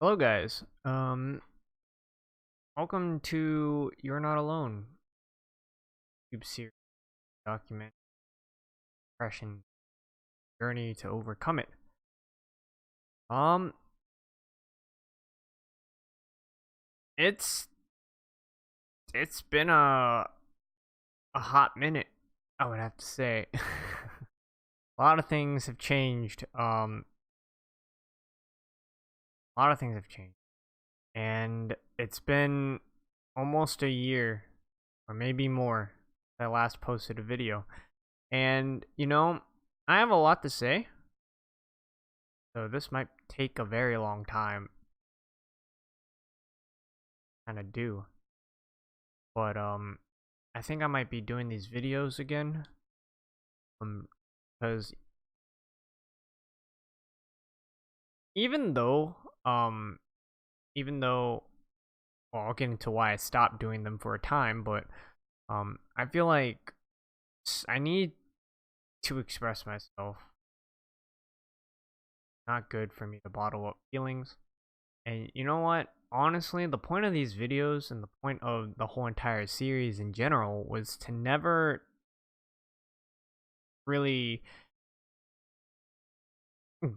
Hello guys. Welcome to You're Not Alone YouTube series document depression journey to overcome it. Um it's it's been a hot minute, I would have to say. A lot of things have changed. A lot of things have changed. And it's been almost a year or maybe more since I last posted a video. And I have a lot to say. So this might take a very long time kind of do. But I think I might be doing these videos again. Because even though um even though well, I'll get into why I stopped doing them for a time, but I feel like I need to express myself. Not good for me to bottle up feelings. And you know what? Honestly, the point of these videos and the point of the whole entire series in general was to never really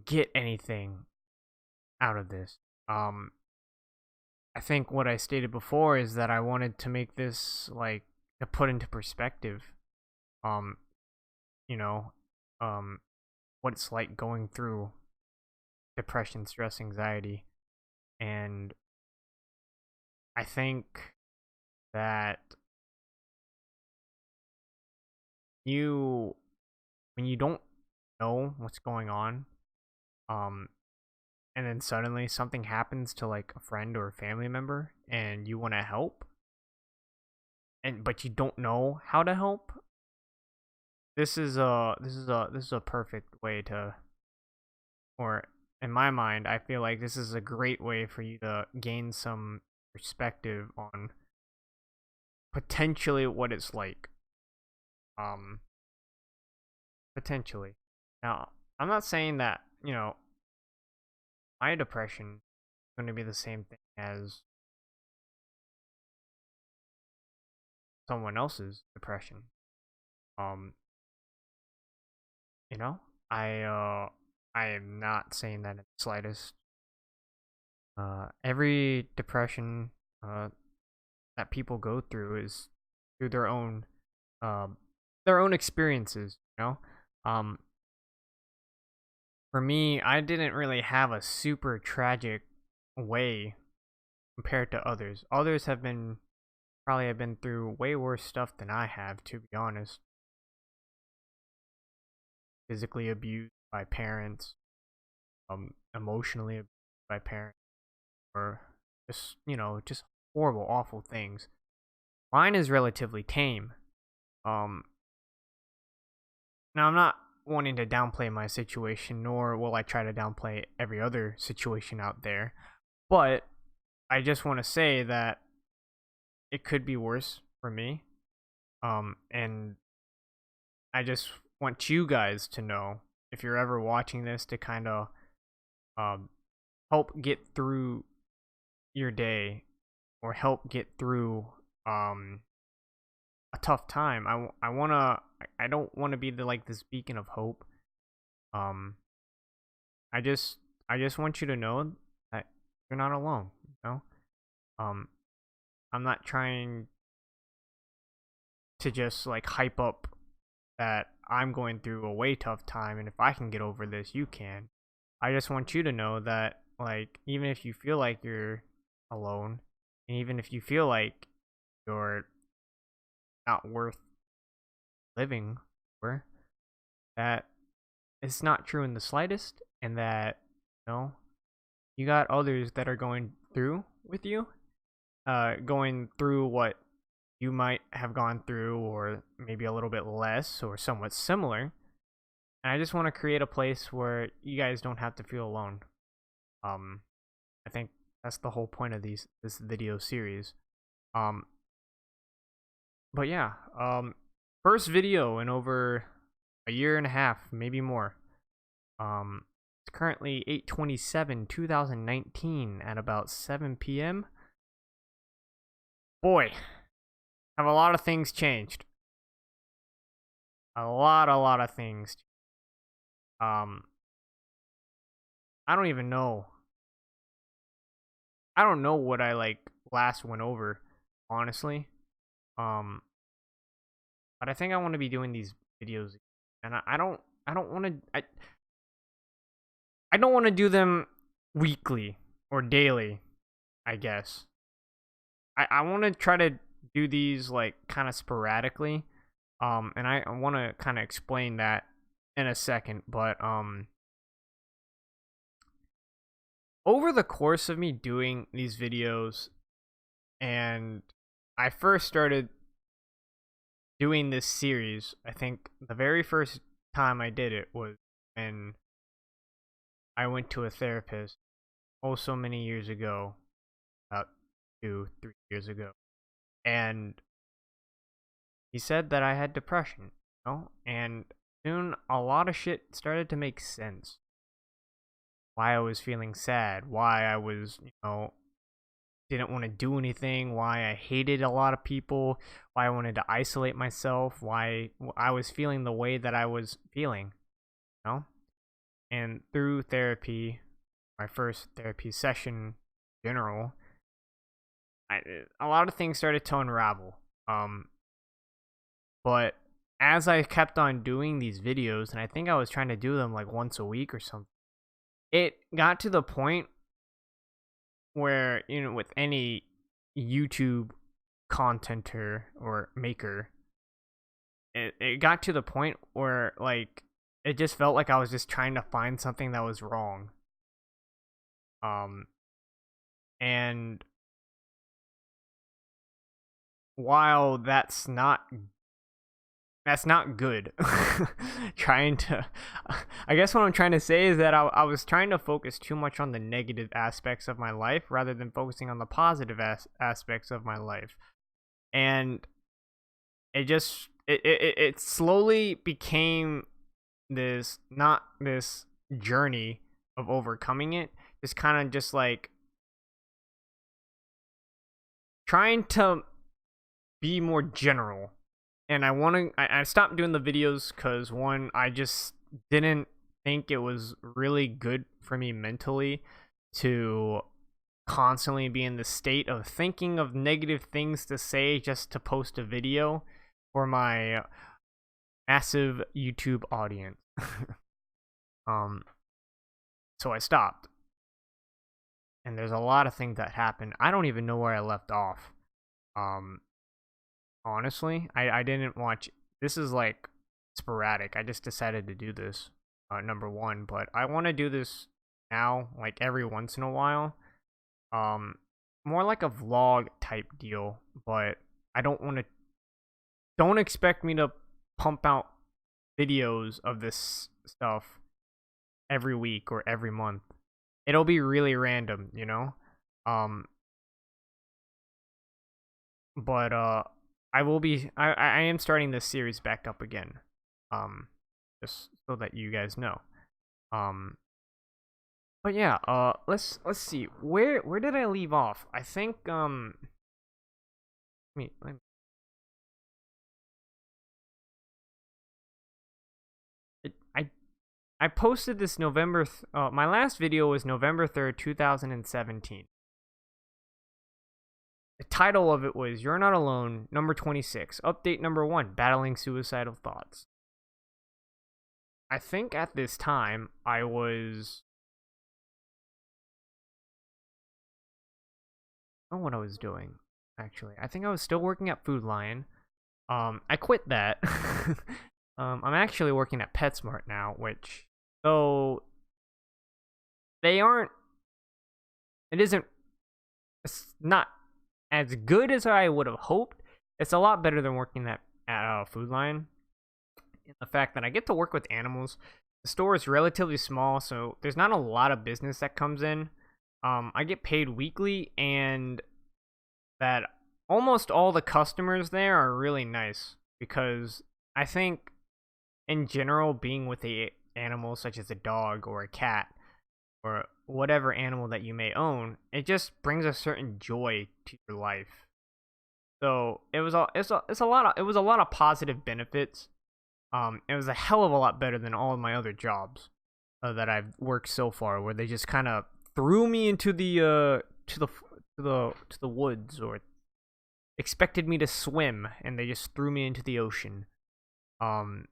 get anything out of this. Um, I think what I stated before is that I wanted to make this like to put into perspective, um, you know, um, what it's like going through depression, stress, anxiety, and I think that you when you don't know what's going on, um, and then suddenly something happens to like a friend or a family member, and you want to help, and but you don't know how to help. This is a perfect way to, or in my mind, I feel like this is a great way for you to gain some perspective on potentially what it's like. Um, Potentially. Now, I'm not saying that my depression is going to be the same thing as someone else's depression. Um, you know, I am not saying that in the slightest. Every depression that people go through is through um their own experiences. Um, for me, I didn't really have a super tragic way compared to others. Others have been through way worse stuff than I have, to be honest. Physically abused by parents, emotionally abused by parents, or just horrible, awful things. Mine is relatively tame. Um, Now I'm not wanting to downplay my situation, nor will I try to downplay every other situation out there. But I just want to say that it could be worse for me. And I just want you guys to know, if you're ever watching this, to kind of um, help get through your day or help get through um, a tough time. I don't want to be this beacon of hope. Um, I just I just want you to know that you're not alone. Um, I'm not trying to just like hype up that I'm going through a way tough time, and if I can get over this, you can. I just want you to know that, like, even if you feel like you're alone, and even if you feel like you're not worth living for, that it's not true in the slightest, and that you got others that are going through with you, going through what you might have gone through, or maybe a little bit less, or somewhat similar. And I just want to create a place where you guys don't have to feel alone. Um, I think that's the whole point of this video series. Um, but yeah, first video in over a year and a half, maybe more. Um, It's currently 8/27/2019 at about 7 p.m. Boy, have a lot of things changed. A lot of things. Um, I don't even know. I don't know what I like last went over, honestly. Um, but I think I want to be doing these videos, and I don't want to. I don't want to do them weekly or daily. I guess I want to try to do these like kind of sporadically. And I want to kind of explain that in a second, but over the course of me doing these videos, and I first started doing this series, I think the very first time I did it was when I went to a therapist oh so many years ago, about 2, 3 years ago, and he said that I had depression, and soon a lot of shit started to make sense. Why I was feeling sad, why I was, didn't want to do anything, why I hated a lot of people, why I wanted to isolate myself, why I was feeling the way that I was feeling, you know? And through therapy, my first therapy session in general, a lot of things started to unravel. But as I kept on doing these videos, and I think I was trying to do them like once a week or something, it got to the point where, with any YouTube contenter or maker, it got to the point where, like, it just felt like I was just trying to find something that was wrong. And while that's not good. Trying to, I guess what I'm trying to say is that I was trying to focus too much on the negative aspects of my life rather than focusing on the positive aspects of my life. And it slowly became this, not this journey of overcoming it, just kind of just like trying to be more general. And I stopped doing the videos because, one, I just didn't think it was really good for me mentally to constantly be in the state of thinking of negative things to say just to post a video for my massive YouTube audience. So I stopped. And there's a lot of things that happened. I don't even know where I left off. Honestly, I didn't watch. This is like sporadic. I just decided to do this, number one, but I want to do this now, like every once in a while. More like a vlog type deal, but I don't want to. Don't expect me to pump out videos of this stuff every week or every month. It'll be really random, Um, but I am starting this series back up again. Just so that you guys know. But yeah, let's see. Where did I leave off? I think let me I posted this my last video was November 3rd, 2017. The title of it was "You're Not Alone," number 26. Update number 1, battling suicidal thoughts. I think at this time I was, I don't know what I was doing, actually. I think I was still working at Food Lion. I quit that. I'm actually working at PetSmart now, which, so they aren't, it's not as good as I would have hoped. It's a lot better than working at Food Lion. In the fact that I get to work with animals. The store is relatively small, so there's not a lot of business that comes in. I get paid weekly, and that almost all the customers there are really nice, because I think in general, being with a animal such as a dog or a cat, or whatever animal that you may own, it just brings a certain joy to your life. So it was a lot of positive benefits. It was a hell of a lot better than all of my other jobs that I've worked so far, where they just kind of threw me into the to the woods, or expected me to swim, and they just threw me into the ocean. Um,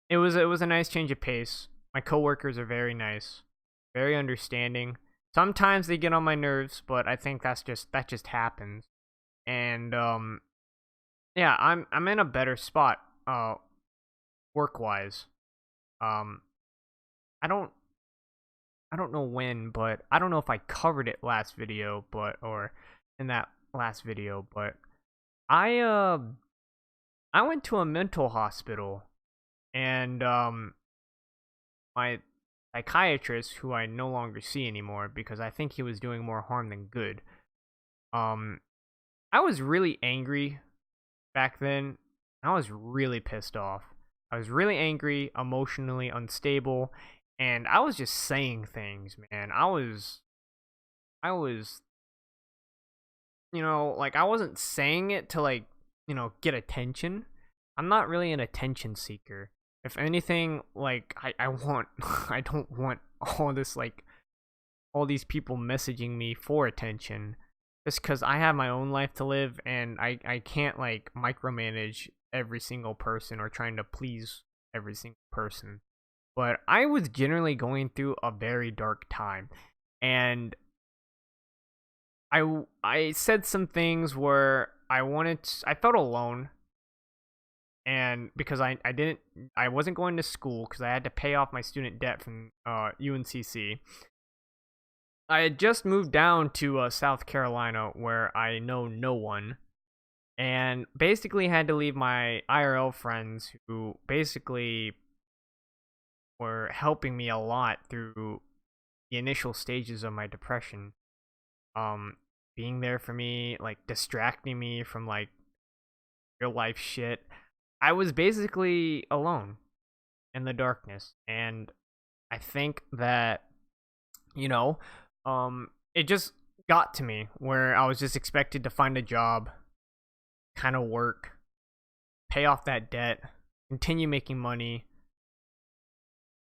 it was a nice change of pace. My coworkers are very nice, very understanding. Sometimes they get on my nerves, but I think that just happens. And yeah, I'm in a better spot work wise. Um, I don't I don't know when, but I don't know if I covered it last video, but or in that last video, but I uh I went to a mental hospital, and my psychiatrist, who I no longer see anymore because I think he was doing more harm than good. Um I was really angry back then. I was really pissed off. I was really angry, emotionally unstable, and I was just saying things, man. I was, like, I wasn't saying it to, like, get attention. I'm not really an attention seeker. If anything, like, I want I don't want all this, like, all these people messaging me for attention, just because I have my own life to live, and I can't, like, micromanage every single person or trying to please every single person. But I was generally going through a very dark time, and I said some things where I felt alone, and because I wasn't going to school because I had to pay off my student debt from UNCC. I had just moved down to South Carolina, where I know no one, and basically had to leave my IRL friends, who basically were helping me a lot through the initial stages of my depression. Um, Being there for me, like, distracting me from, like, real life shit. I was basically alone in the darkness, and I think that, you know, it just got to me where I was just expected to find a job, kind of work, pay off that debt, continue making money,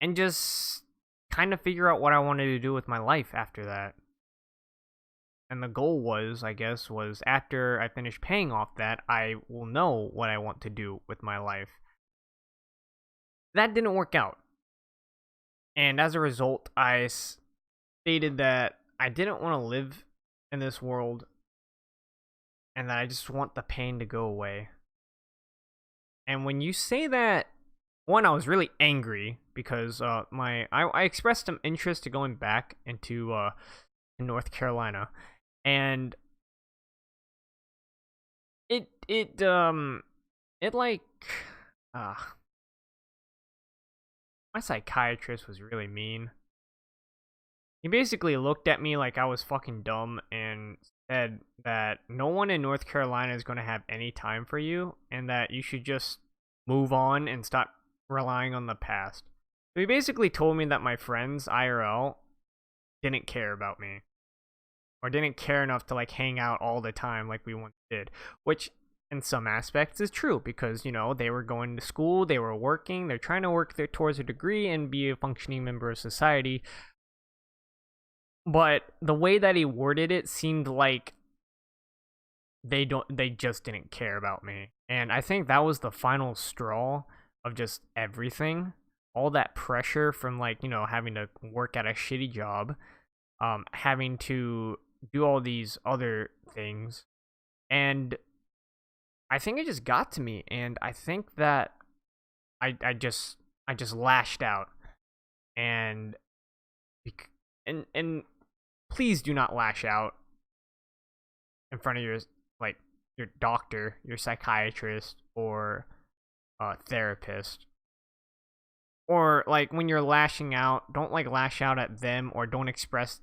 and just kind of figure out what I wanted to do with my life after that. And the goal was, I guess, was after I finish paying off that, I will know what I want to do with my life. That didn't work out. And as a result, I stated that I didn't want to live in this world, and that I just want the pain to go away. And when you say that, one, I was really angry because I expressed some interest to going back into North Carolina, and it like uh my psychiatrist was really mean. He basically looked at me like I was fucking dumb and said that no one in North Carolina is going to have any time for you, and that you should just move on and stop relying on the past. So he basically told me that my friends IRL didn't care about me, or didn't care enough to, like, hang out all the time like we once did, which in some aspects is true, because they were going to school, they were working, they're trying to work towards a degree and be a functioning member of society. But the way that he worded it seemed like they just didn't care about me. And I think that was the final straw of just everything. All that pressure from, like, having to work at a shitty job, having to do all these other things. And I think it just got to me, and I think that I just lashed out. And and please do not lash out in front of your doctor, your psychiatrist, or therapist. Or, like, when you're lashing out, don't, like, lash out at them, or don't express,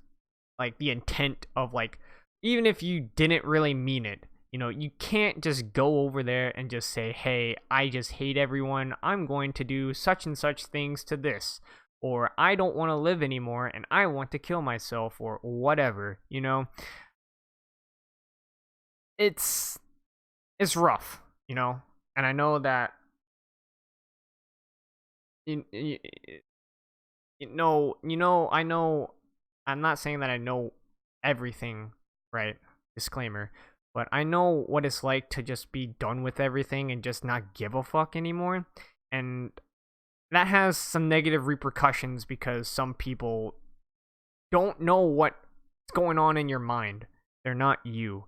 like, the intent of, like, even if you didn't really mean it. You can't just go over there and just say, hey, I just hate everyone, I'm going to do such and such things to this. or I don't want to live anymore and I want to kill myself, or whatever, it's it's rough, and I know that you, you, I know, I'm not saying that I know everything, right? Disclaimer. But I know what it's like to just be done with everything and just not give a fuck anymore. And that has some negative repercussions because some people don't know what's going on in your mind. They're not you.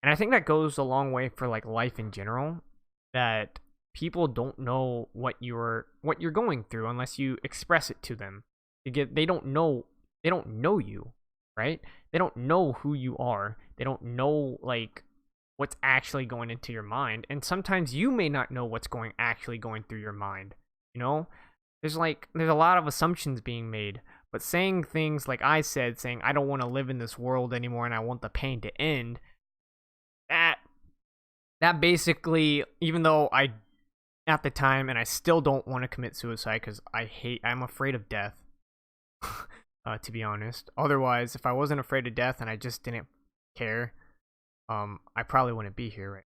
And I think that goes a long way for like life in general, that people don't know what you're going through unless you express it to them. They don't know you, right? They don't know who you are. They don't know like what's actually going into your mind, and sometimes you may not know what's going through your mind. You know, there's a lot of assumptions being made, but saying things like I said, saying I don't want to live in this world anymore and I want the pain to end. That that basically, even though I at the time, and I still don't want to commit suicide because I'm afraid of death. To be honest, otherwise, if I wasn't afraid of death and I just didn't care, I probably wouldn't be here, right?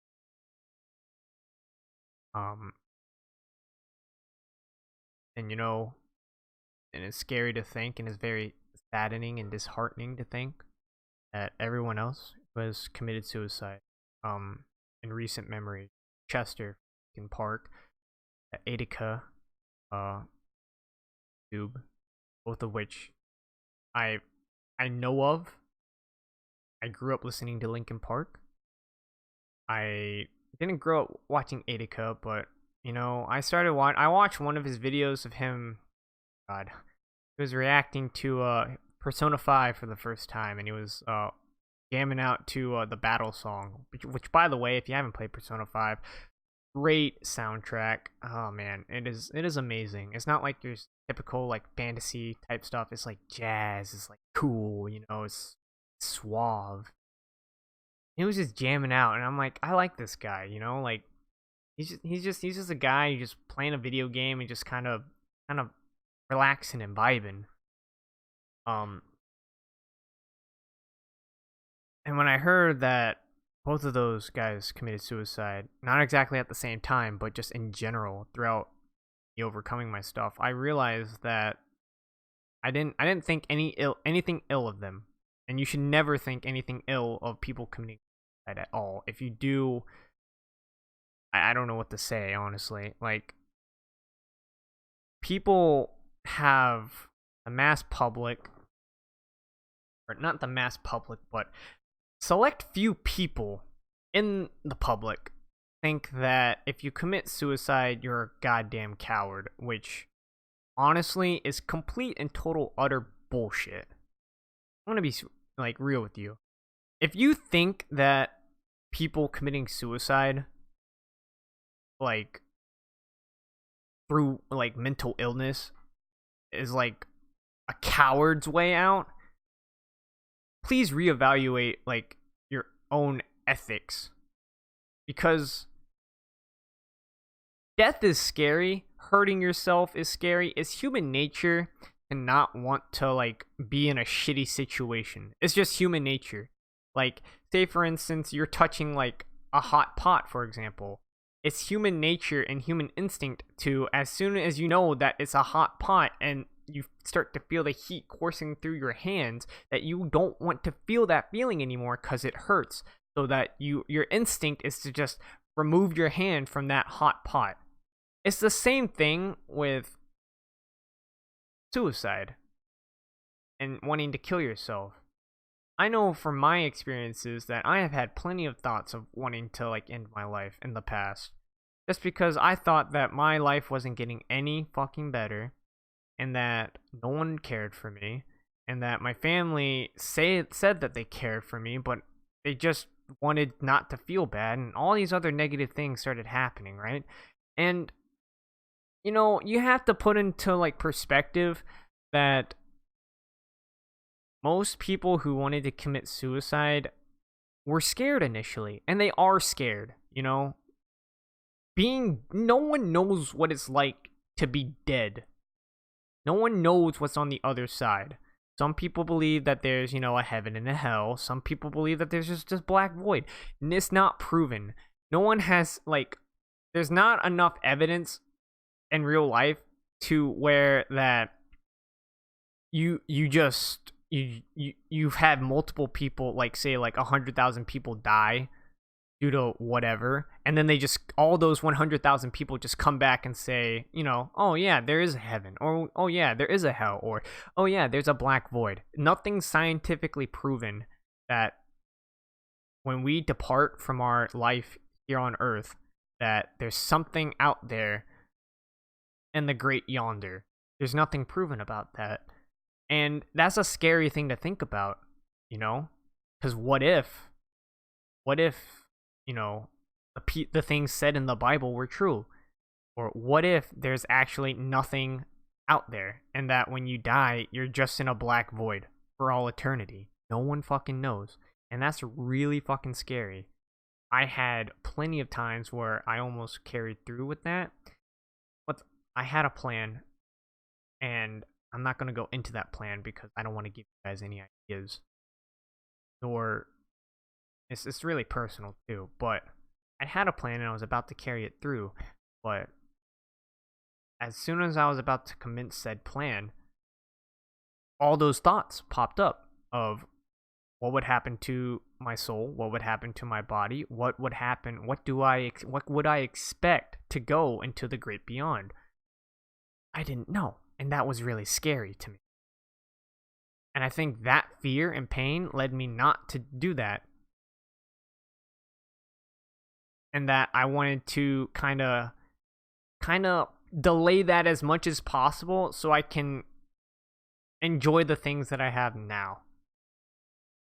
Um, and and it's scary to think, and it's very saddening and disheartening to think that everyone else was committed suicide. In recent memory, Chester in Park, Attica, uh, Tube, both of which I I know of. I grew up listening to Linkin Park. I didn't grow up watching Attica, but I watched one of his videos of him. God, he was reacting to Persona 5 for the first time, and he was jamming out to the battle song, which by the way, if you haven't played Persona 5, great soundtrack. Oh man, it is amazing. It's not like your typical like fantasy type stuff. It's like jazz. It's like cool. It's suave. He was just jamming out, and I'm like, I like this guy. Like he's just a guy who's just playing a video game and just kind of relaxing and vibing. Um, and when I heard that both of those guys committed suicide, not exactly at the same time, but just in general throughout the overcoming my stuff, I realized that I didn't think anything ill of them. And you should never think anything ill of people committing suicide at all. If you do, I don't know what to say, honestly. Like, people have the mass public, or not the mass public, but select few people in the public think that if you commit suicide, you're a goddamn coward, which honestly is complete and total utter bullshit. I'm gonna be like real with you. If you think that people committing suicide, like through like mental illness, is like a coward's way out, please reevaluate like your own ethics, because death is scary, hurting yourself is scary. It's human nature to not want to like be in a shitty situation. It's just human nature. Like, say for instance, you're touching like a hot pot, for example. It's human nature and human instinct to, as soon as you know that it's a hot pot and you start to feel the heat coursing through your hands, that you don't want to feel that feeling anymore because it hurts. So that your instinct is to just remove your hand from that hot pot. It's the same thing with suicide and wanting to kill yourself. I know from my experiences that I have had plenty of thoughts of wanting to like end my life in the past, just because I thought that my life wasn't getting any fucking better, and that no one cared for me, and that my family said that they cared for me, but they just wanted not to feel bad, and all these other negative things started happening, right? And you have to put into like perspective that most people who wanted to commit suicide were scared initially, and they are scared. No one knows what it's like to be dead. No one knows what's on the other side. Some people believe that there's, a heaven and a hell. Some people believe that there's just this black void. And it's not proven. No one has, like, there's not enough evidence in real life to where that you've had multiple people, like, say, like 100,000 people die due to whatever, and then they just, all those 100,000 people just come back and say, oh yeah, there is a heaven, or oh yeah, there is a hell, or oh yeah, there's a black void. Nothing scientifically proven that when we depart from our life here on earth, that there's something out there in the great yonder. There's nothing proven about that. And that's a scary thing to think about, you know? Because what if, the things said in the Bible were true? Or what if there's actually nothing out there, and that when you die, you're just in a black void for all eternity? No one fucking knows. And that's really fucking scary. I had plenty of times where I almost carried through with that. But I had a plan, and I'm not going to go into that plan because I don't want to give you guys any ideas. Or it's really personal too, but I had a plan and I was about to carry it through. But as soon as I was about to commence said plan, all those thoughts popped up of what would happen to my soul, what would happen to my body, what would happen, what would I expect to go into the great beyond? I didn't know, and that was really scary to me. And I think that fear and pain led me not to do that. And that I wanted to kind of delay that as much as possible so I can enjoy the things that I have now.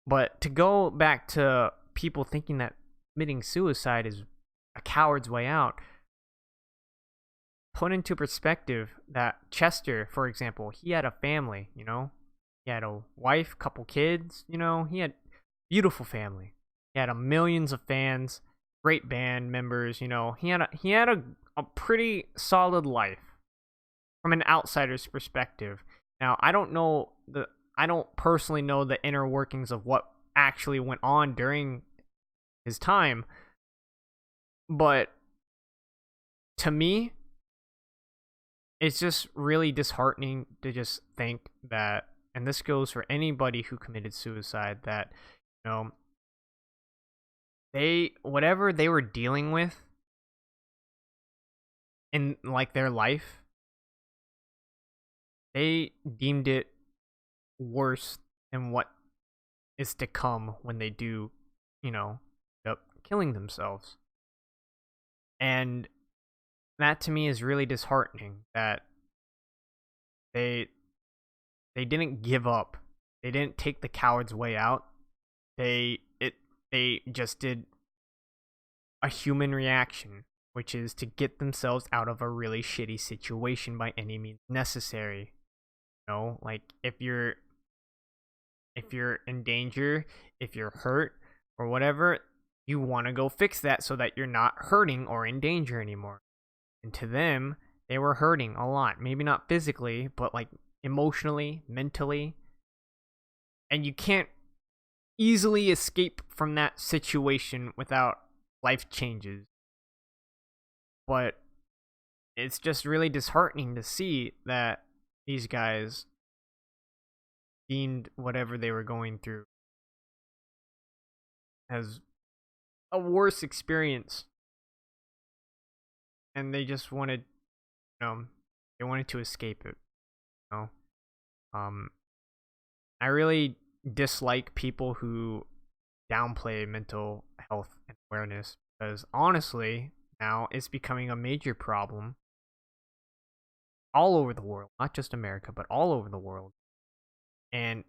But to go back to people thinking that committing suicide is a coward's way out, put into perspective that Chester, for example, he had a family, He had a wife, couple kids, he had beautiful family. He had millions of fans, great band members, he had a pretty solid life from an outsider's perspective. Now, I don't personally know the inner workings of what actually went on during his time, but to me, it's just really disheartening to just think that, and this goes for anybody who committed suicide, that, whatever they were dealing with in, like, their life, they deemed it worse than what is to come when they do, end up killing themselves. And that to me is really disheartening, that they didn't give up. They didn't take the coward's way out. They just did a human reaction, which is to get themselves out of a really shitty situation by any means necessary. Like, if you're in danger, if you're hurt or whatever, you want to go fix that so that you're not hurting or in danger anymore. And to them, they were hurting a lot. Maybe not physically, but like emotionally, mentally. And you can't easily escape from that situation without life changes. But it's just really disheartening to see that these guys deemed whatever they were going through as a worse experience, and they just wanted, they wanted to escape it. You know? I really dislike people who downplay mental health and awareness, because honestly, now it's becoming a major problem all over the world, not just America, but all over the world. And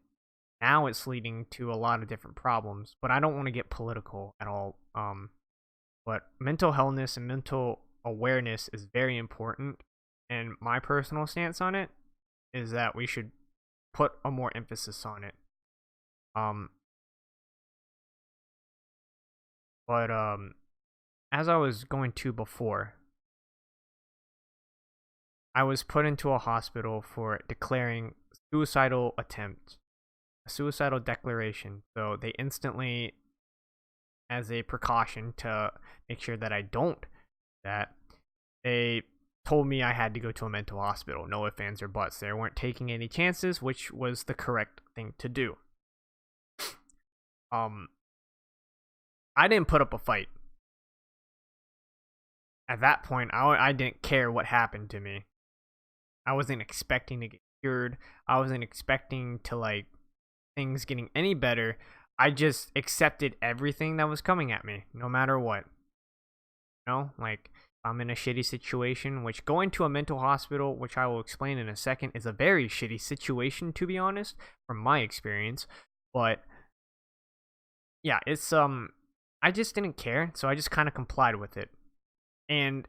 now it's leading to a lot of different problems, but I don't want to get political at all. But mental healthness and mental awareness is very important, and my personal stance on it is that we should put a more emphasis on it. But as I was going to before, I was put into a hospital for declaring suicidal attempt, a suicidal declaration. So they instantly, as a precaution to make sure that I don't do that, they told me I had to go to a mental hospital. No ifs, ands, or buts. They weren't taking any chances, which was the correct thing to do. Um, I didn't put up a fight. At that point, I didn't care what happened to me. I wasn't expecting to get cured. I wasn't expecting to like things getting any better. I just accepted everything that was coming at me, no matter what. You know, like I'm in a shitty situation, which going to a mental hospital, which I will explain in a second, is a very shitty situation to be honest, from my experience. But yeah, it's I just didn't care, so I just kind of complied with it. And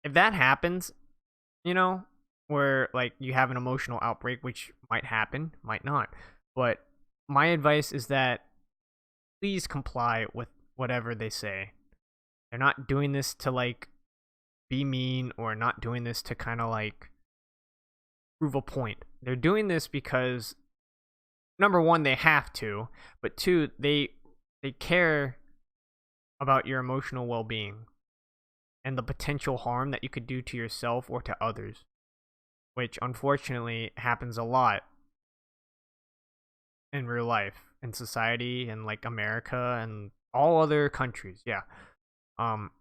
if that happens, you know, where like you have an emotional outbreak, which might happen, might not. But my advice is that please comply with whatever they say. They're not doing this to like be mean or not doing this to kind of like prove a point. They're doing this because number one, they have to, but two, they care about your emotional well-being and the potential harm that you could do to yourself or to others, which unfortunately happens a lot in real life, in society, and like America and all other countries. Yeah. Um.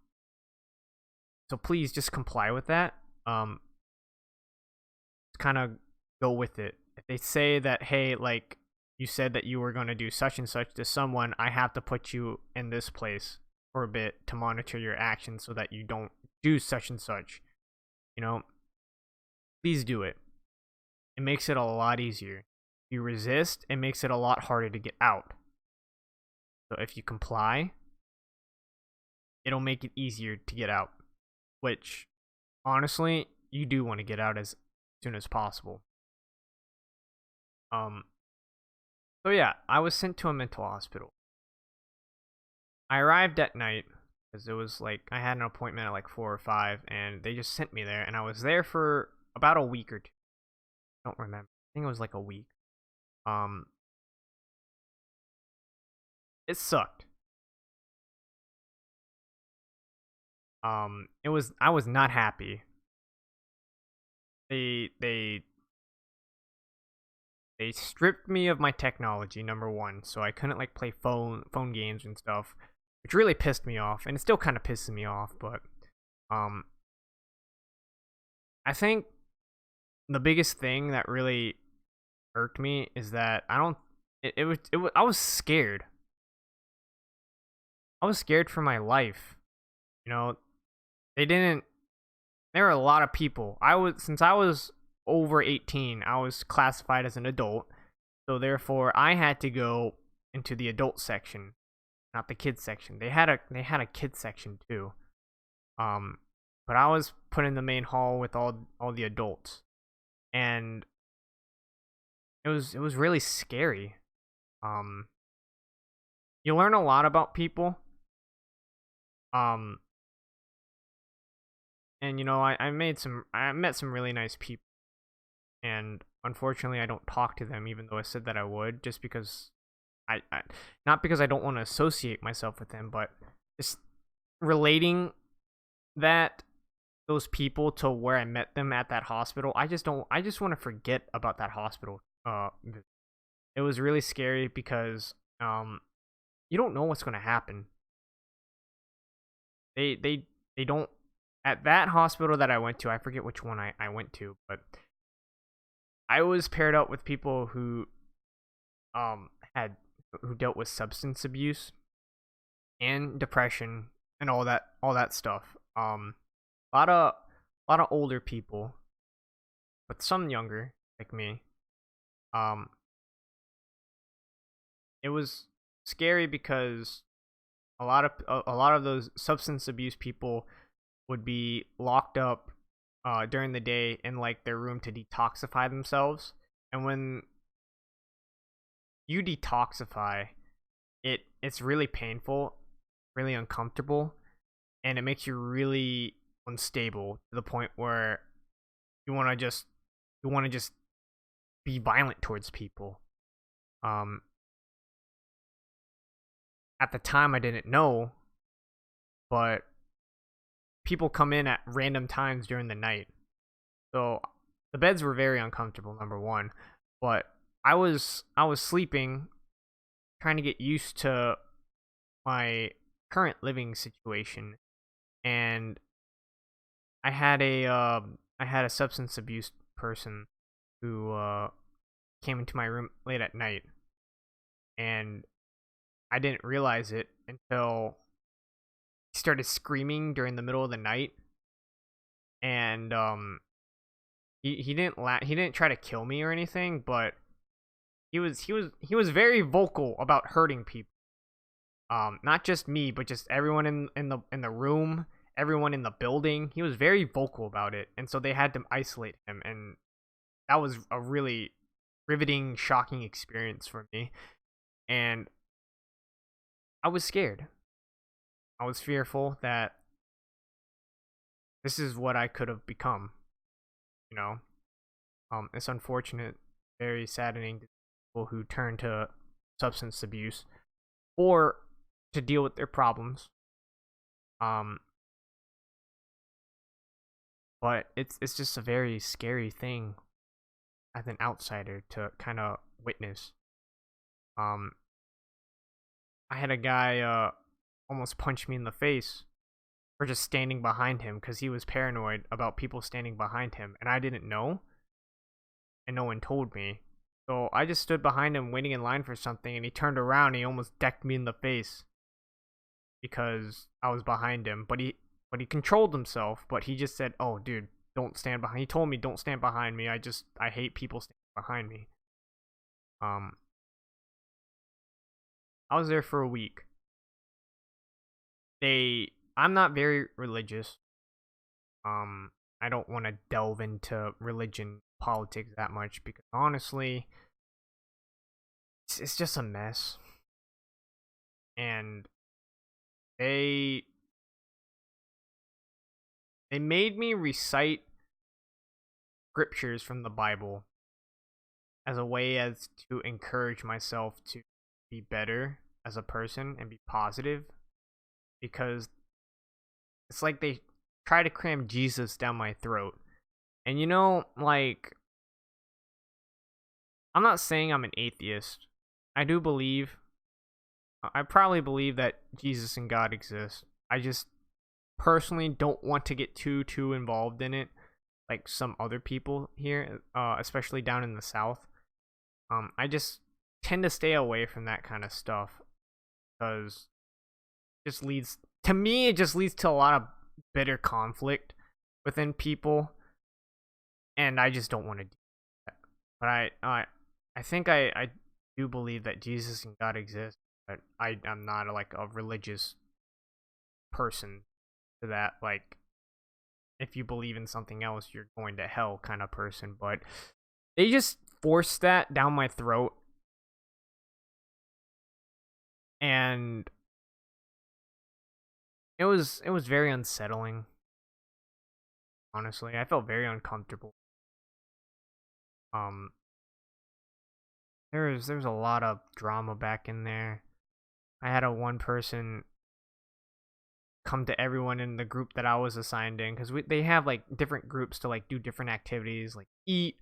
So please just comply with that. Kind of go with it. If they say that, hey, like you said that you were going to do such and such to someone, I have to put you in this place for a bit to monitor your actions so that you don't do such and such. You know, please do it. It makes it a lot easier. If you resist, it makes it a lot harder to get out. So if you comply, it'll make it easier to get out, which honestly, you do want to get out as soon as possible. Um so yeah, I was sent to a mental hospital. I arrived at night because it was like I had an appointment at like 4 or 5 and they just sent me there and I was there for about a week or two. I don't remember. I think it was like a week. Um it sucked. It was I was not happy. They they they stripped me of my technology, number 1, so I couldn't like play phone games and stuff, which really pissed me off and it still kind of pisses me off, but um I think the biggest thing that really irked me is that I don't it was I was scared. I was scared for my life. You know, they didn't there were a lot of people. I was since I was over 18, I was classified as an adult. So therefore, I had to go into the adult section, not the kids section. They had a kids section too. Um but I was put in the main hall with all the adults. And it was really scary. Um you learn a lot about people. Um and you know, I met some really nice people and unfortunately I don't talk to them even though I said that I would just because I not because I don't want to associate myself with them, but just relating that those people to where I met them at that hospital. I just want to forget about that hospital. It was really scary because you don't know what's going to happen. They don't at that hospital that I went to, I forget which one I went to, but I was paired up with people who had who dealt with substance abuse and depression and all that stuff. A lot of older people, but some younger like me. Um, it was scary because a lot of those substance abuse people would be locked up during the day in like their room to detoxify themselves. And when you detoxify, it's really painful, really uncomfortable, and it makes you really unstable to the point where you want to just you want to just be violent towards people. Um, at the time, I didn't know, but people come in at random times during the night. So the beds were very uncomfortable, number one. But I was sleeping, trying to get used to my current living situation, and I had a substance abuse person who came into my room late at night, and I didn't realize it until he started screaming during the middle of the night, and he didn't try to kill me or anything, but he was very vocal about hurting people. Not just me, but just everyone in the room, everyone in the building. He was very vocal about it, and so they had to isolate him, and that was a really riveting, shocking experience for me. And I was scared. I was fearful that this is what I could have become. You know, it's unfortunate, very saddening to people who turn to substance abuse or to deal with their problems. Um, but it's just a very scary thing as an outsider to kind of witness. Um, I had a guy almost punch me in the face for just standing behind him because he was paranoid about people standing behind him, and I didn't know, and no one told me. So I just stood behind him waiting in line for something, and he turned around and he almost decked me in the face because I was behind him. But he controlled himself. But he just said, "Oh, dude, don't stand behind." He told me, "Don't stand behind me. I hate people standing behind me." Um, I was there for a week. I'm not very religious. Um, I don't want to delve into religion, politics that much because honestly, it's just a mess. And they they made me recite scriptures from the Bible as a way as to encourage myself to be better as a person and be positive because it's like they try to cram Jesus down my throat. And like I'm not saying I'm an atheist. I do believe I probably believe that Jesus and God exist. I just personally don't want to get too involved in it like some other people here, especially down in the South. I just tend to stay away from that kind of stuff because it just leads to me. It just leads to a lot of bitter conflict within people, and I just don't want to do that. But I think I do believe that Jesus and God exist, but I'm not like a religious person to that. Like, if you believe in something else, you're going to hell kind of person. But they just forced that down my throat, and it was very unsettling. Honestly, I felt very uncomfortable. Um, there was a lot of drama back in there. I had a one person come to everyone in the group that I was assigned in because they have like different groups to like do different activities, like eat,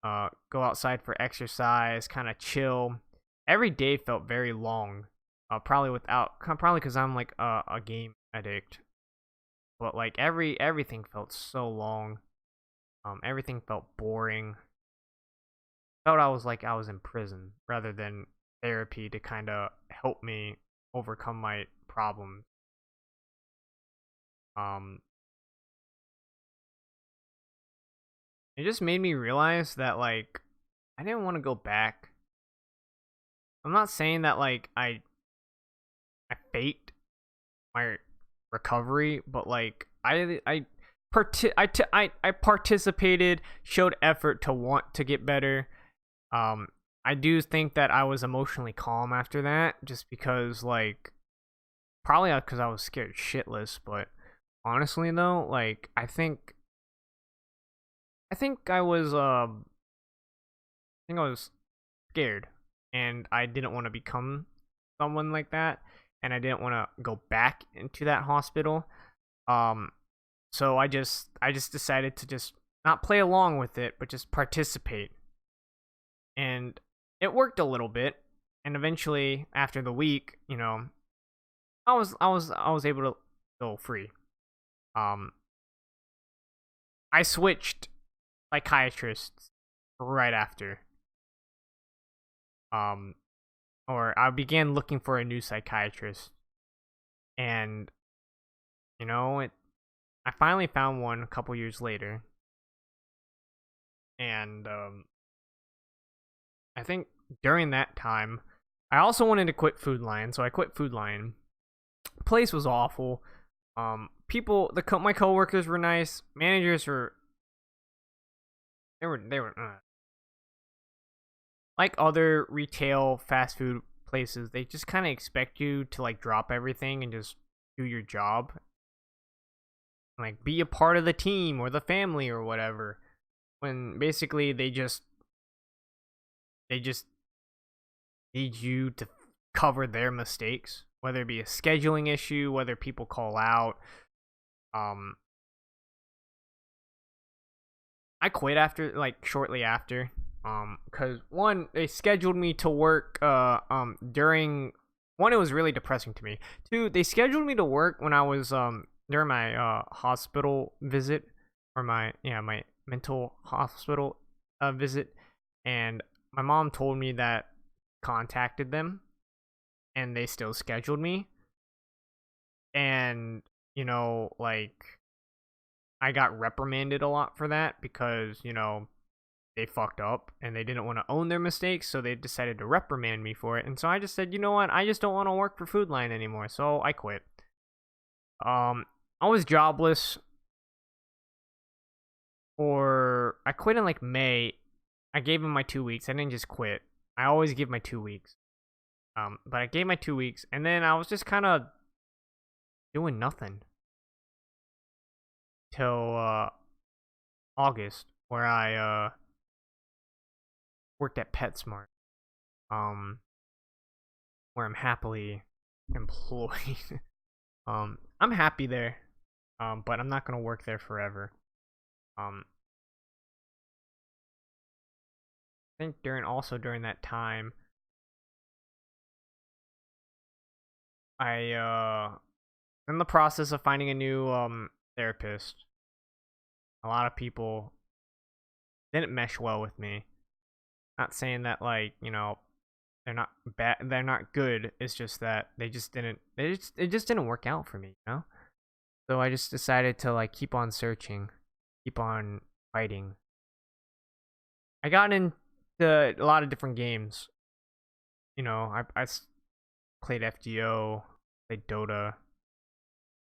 go outside for exercise, kind of chill. Every day felt very long. Probably because I'm like a game addict, but like everything felt so long. Everything felt boring. Felt I was in prison rather than therapy to kind of help me overcome my problems. Um, it just made me realize that like I didn't want to go back. I'm not saying that like I faked my recovery, but like I participated, showed effort to want to get better. Um, I do think that I was emotionally calm after that, just because like probably because I was scared shitless. But honestly though, like I think I think I was scared, and I didn't want to become someone like that, and I didn't want to go back into that hospital. Um, so I just decided to just not play along with it, but just participate, and it worked a little bit. And eventually, after the week, I was able to go free. Um, I switched psychiatrists right after. Um, or I began looking for a new psychiatrist, and it. I finally found one a couple years later, and I think during that time, I also wanted to quit Food Lion, so I quit Food Lion. Place was awful. People, my coworkers were nice. Managers were they were like other retail fast food places. They just kind of expect you to like drop everything and just do your job, like be a part of the team or the family or whatever. When basically they just need you to cover their mistakes, whether it be a scheduling issue, whether people call out. Um, I quit after like shortly after. Cause one, they scheduled me to work. During one, it was really depressing to me. Two, they scheduled me to work when I was during my hospital visit, or my mental hospital visit, and my mom told me that contacted them and they still scheduled me. And like, I got reprimanded a lot for that because they fucked up and they didn't want to own their mistakes, so they decided to reprimand me for it. And so I just said, you know what, I just don't want to work for Food Line anymore, so I quit. I was jobless, or I quit in like May. I gave him my 2 weeks. I didn't just quit. I always give my 2 weeks. But I gave my 2 weeks, and then I was just kind of doing nothing till August, where I worked at PetSmart, um, where I'm happily employed. I'm happy there, but I'm not gonna work there forever. Um, I think during that time, I in the process of finding a new therapist. A lot of people didn't mesh well with me. Not saying that like they're not bad, they're not good. It's just that it just didn't work out for me. So I just decided to like keep on searching, keep on fighting. I got into a lot of different games. I played FGO, played Dota.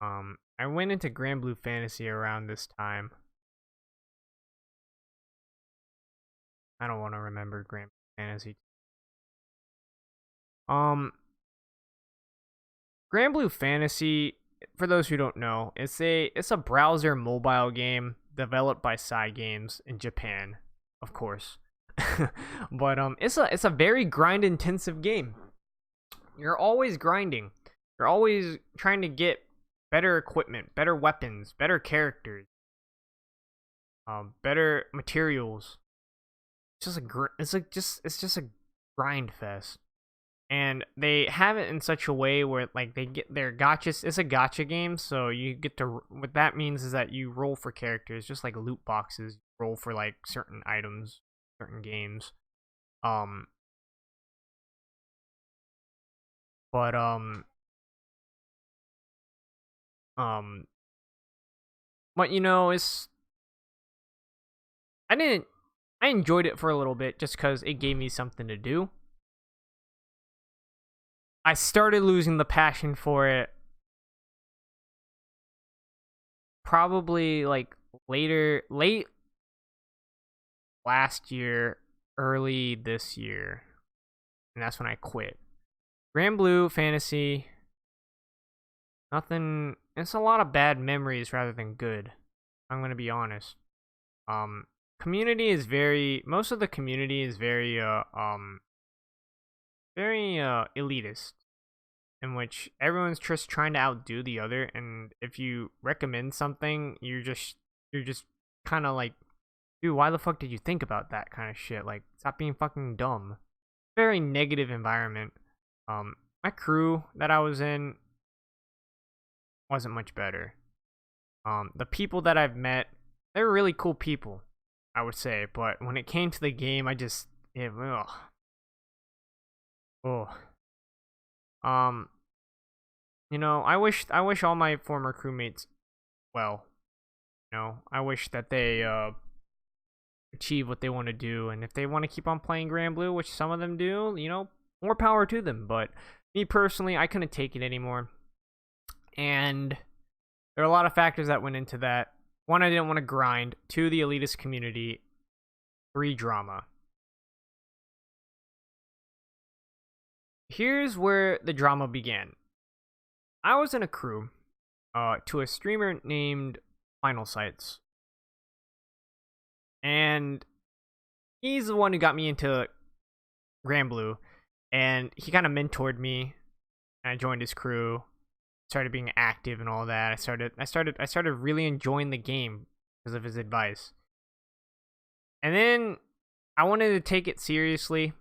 I went into Grand Blue Fantasy around this time. I don't want to remember Grand Blue Fantasy. Um, Grand Blue Fantasy, for those who don't know, it's a browser mobile game developed by Cygames in Japan, of course. But it's a very grind intensive game. You're always grinding. You're always trying to get better equipment, better weapons, better characters, better materials. It's just a grind fest. And they have it in such a way where like they get their gotchas. It's a gotcha game, so you get to, what that means is that you roll for characters, just like loot boxes. Roll for like certain items, certain games. Um, but um, but it's I didn't I enjoyed it for a little bit just because it gave me something to do. I started losing the passion for it probably like late last year, early this year, and that's when I quit. Grand Blue Fantasy, nothing. It's a lot of bad memories rather than good. I'm gonna be honest. Um, community is very most of the community is very elitist, in which everyone's just trying to outdo the other, and if you recommend something, you're just kind of like, dude, why the fuck did you think about that kind of shit? Like, stop being fucking dumb. Very negative environment. My crew that I was in wasn't much better. The people that I've met, they're really cool people, I would say, but when it came to the game, I just, yeah, ugh. Oh. Um, I wish all my former crewmates well. I wish that they achieve what they want to do, and if they want to keep on playing Grand Blue, which some of them do, more power to them. But me personally, I couldn't take it anymore, and there are a lot of factors that went into that. One, I didn't want to grind. Two, the elitist community. Three, drama. Here's where the drama began. I was in a crew to a streamer named Final Sights, and he's the one who got me into Grand Blue, and he kind of mentored me, and I joined his crew, started being active and all that. I started really enjoying the game because of his advice. And then I wanted to take it seriously,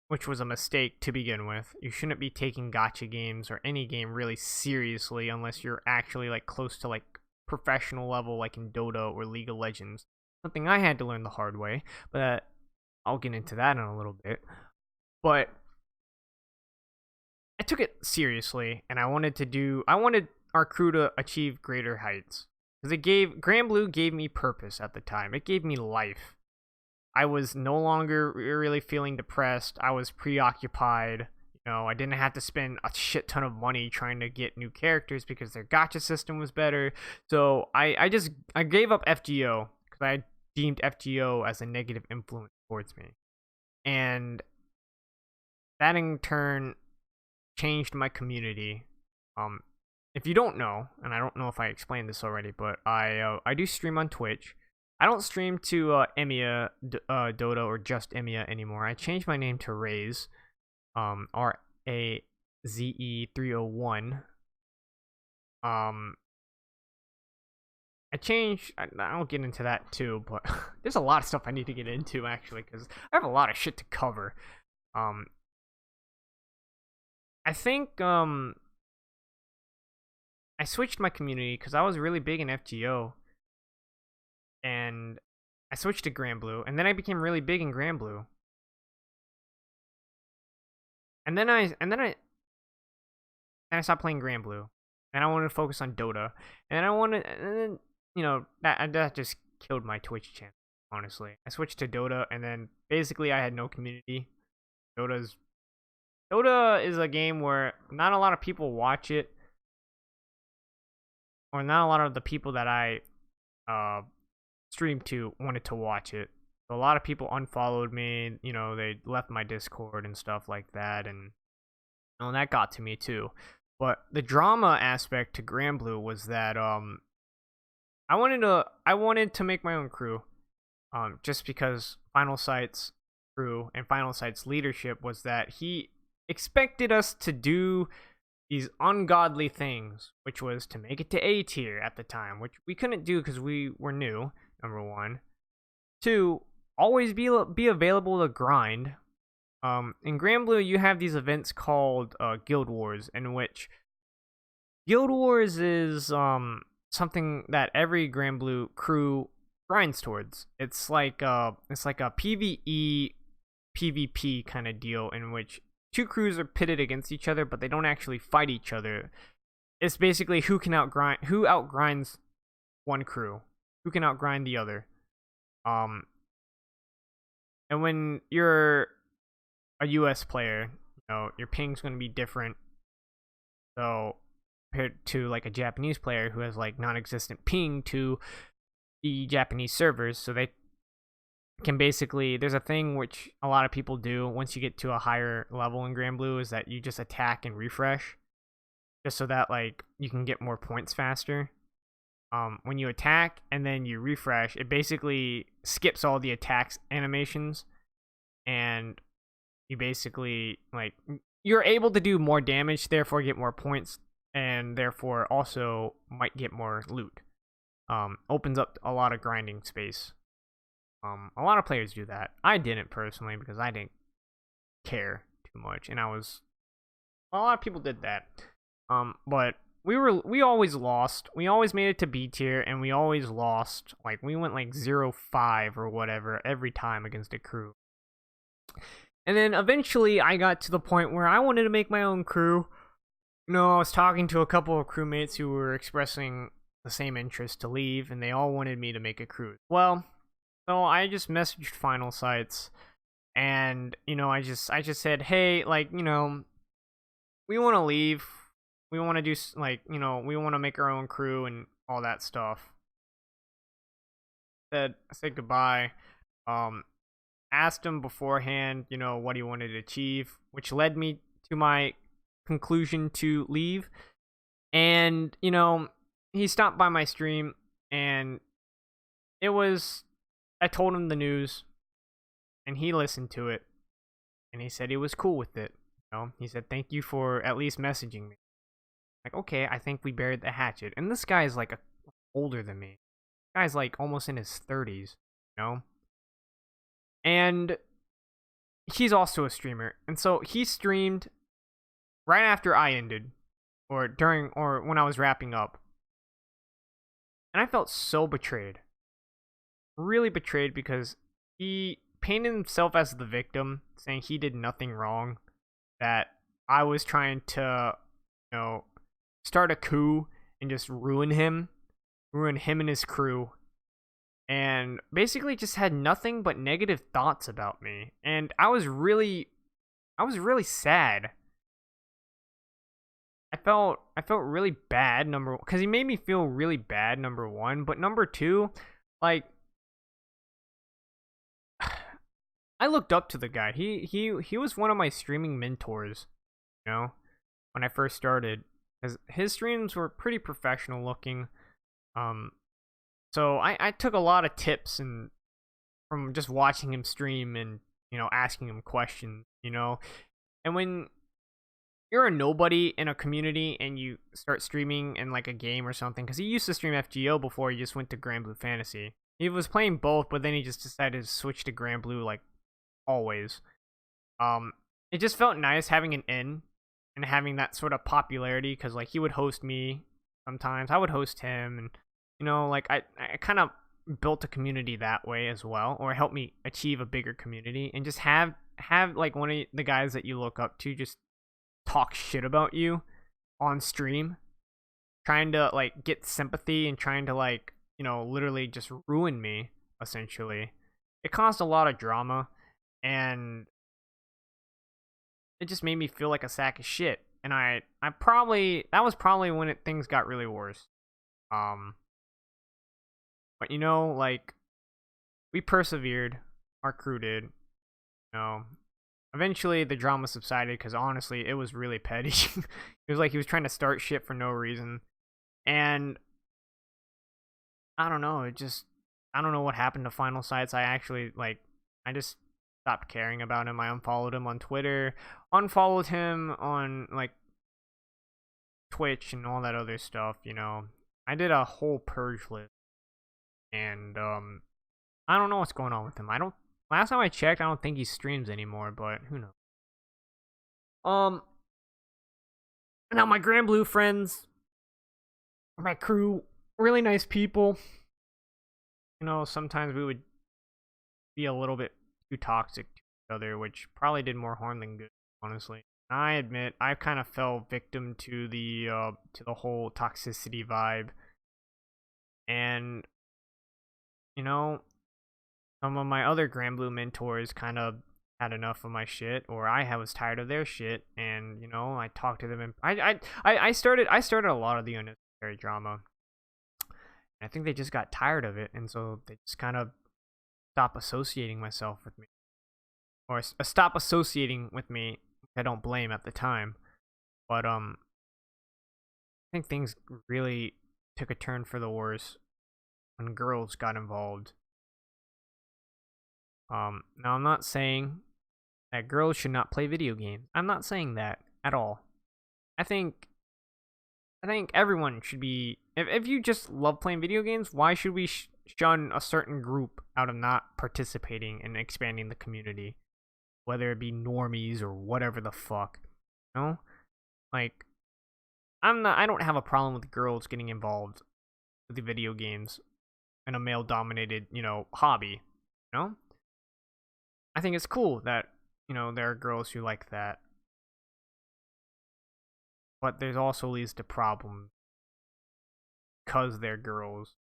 which was a mistake to begin with. You shouldn't be taking gacha games or any game really seriously unless you're actually like close to like professional level, like in Dota or League of Legends. Something I had to learn the hard way, but I'll get into that in a little bit. But I took it seriously, and I wanted our crew to achieve greater heights, because Grand Blue gave me purpose at the time. It gave me life. I was no longer really feeling depressed. I was preoccupied. I didn't have to spend a shit ton of money trying to get new characters because their gacha system was better. So I gave up FGO because I deemed FGO as a negative influence towards me, and that in turn changed my community. If you don't know, and I don't know if I explained this already, but I do stream on Twitch. I don't stream to Emiya Dota or just Emiya anymore. I changed my name to Raze, RAZE301. I'll get into that too, but there's a lot of stuff I need to get into actually, because I have a lot of shit to cover. I think I switched my community because I was really big in FGO, and I switched to Grand Blue, and then I became really big in Grand Blue, and then I stopped playing Grand Blue, and I wanted to focus on Dota, and then that just killed my Twitch channel. Honestly, I switched to Dota, and then basically I had no community. Dota is a game where not a lot of people watch it, or not a lot of the people that I stream to wanted to watch it. So a lot of people unfollowed me. They left my Discord and stuff like that, and that got to me too. But the drama aspect to Grand Blue was that I wanted to make my own crew, just because Final Sight's crew and Final Sight's leadership was that he expected us to do these ungodly things, which was to make it to A tier at the time, which we couldn't do because we were new, number one. Two, always be available to grind. In Grand Blue, you have these events called Guild Wars, in which Guild Wars is something that every Grand Blue crew grinds towards. It's like a PvE PvP kind of deal, in which two crews are pitted against each other, but they don't actually fight each other. It's basically who outgrinds one crew, who can outgrind the other. And when you're a US player, your ping's going to be different. So compared to like a Japanese player who has like non-existent ping to the Japanese servers, so they can basically, there's a thing which a lot of people do once you get to a higher level in Grand Blue, is that you just attack and refresh, just so that like you can get more points faster. when you attack and then you refresh, it basically skips all the attacks animations, and you basically like you're able to do more damage, therefore get more points, and therefore also might get more loot. Opens up a lot of grinding space. A lot of players do that. I didn't personally because I didn't care too much, and a lot of people did that. But we always lost. We always made it to B tier, and we always lost. Like we went like 0-5 or whatever every time against a crew. And then eventually I got to the point where I wanted to make my own crew. I was talking to a couple of crewmates who were expressing the same interest to leave, and they all wanted me to make a crew. Well, so I just messaged Final Sites, and I just said, hey, like, we want to leave. We want to do like, we want to make our own crew and all that stuff. I said goodbye. Asked him beforehand, what he wanted to achieve, which led me to my conclusion to leave. And, he stopped by my stream, and I told him the news, and he listened to it, and he said he was cool with it. He said, thank you for at least messaging me. Like, okay, I think we buried the hatchet. And this guy is like older than me. This guy's like almost in his 30s, And he's also a streamer. And so he streamed right after I ended, or when I was wrapping up. And I felt so betrayed. Really betrayed, because he painted himself as the victim, saying he did nothing wrong, that I was trying to, start a coup and just ruin him and his crew, and basically just had nothing but negative thoughts about me. And I was really sad. I felt really bad, because he made me feel really bad, number one, but number two, like, I looked up to the guy. He was one of my streaming mentors, when I first started, because his streams were pretty professional looking. So I took a lot of tips and from just watching him stream and asking him questions, and when you're a nobody in a community and you start streaming in like a game or something, because he used to stream FGO before he just went to Grand Blue Fantasy. He was playing both, but then he just decided to switch to Grand Blue like always. It just felt nice having an in and having that sort of popularity, because like he would host me sometimes, I would host him, and like I kind of built a community that way as well, or helped me achieve a bigger community, and just have like one of the guys that you look up to just talk shit about you on stream, trying to like get sympathy and trying to like literally just ruin me, essentially. It caused a lot of drama, and it just made me feel like a sack of shit. And that was probably when things got really worse. But like, we persevered, our crew did. Eventually the drama subsided, because honestly it was really petty. It was like he was trying to start shit for no reason, and I don't know, I don't know what happened to Final Sites. I just stopped caring about him. I unfollowed him on Twitter, unfollowed him on like Twitch and all that other stuff. I did a whole purge list, and I don't know what's going on with him. Last time I checked, I don't think he streams anymore, but who knows. Now my Grand Blue friends, my crew, really nice people. Sometimes we would be a little bit too toxic to each other, which probably did more harm than good, honestly. I admit I kind of fell victim to the whole toxicity vibe, and some of my other Grand Blue mentors kind of had enough of my shit, or I was tired of their shit, and I talked to them, and I started a lot of the unnecessary drama. I think they just got tired of it, and so they just kind of stopped associating myself with me, or stop associating with me. I don't blame at the time, but I think things really took a turn for the worse when girls got involved. Now I'm not saying that girls should not play video games. I'm not saying that at all. I think I think everyone should be. If you just love playing video games, why should we shun a certain group out of not participating and expanding the community? Whether it be normies or whatever the fuck, you know? Like, I don't have a problem with girls getting involved with the video games in a male-dominated, hobby. You know, I think it's cool that there are girls who like that, but there's also leads to problems because they're girls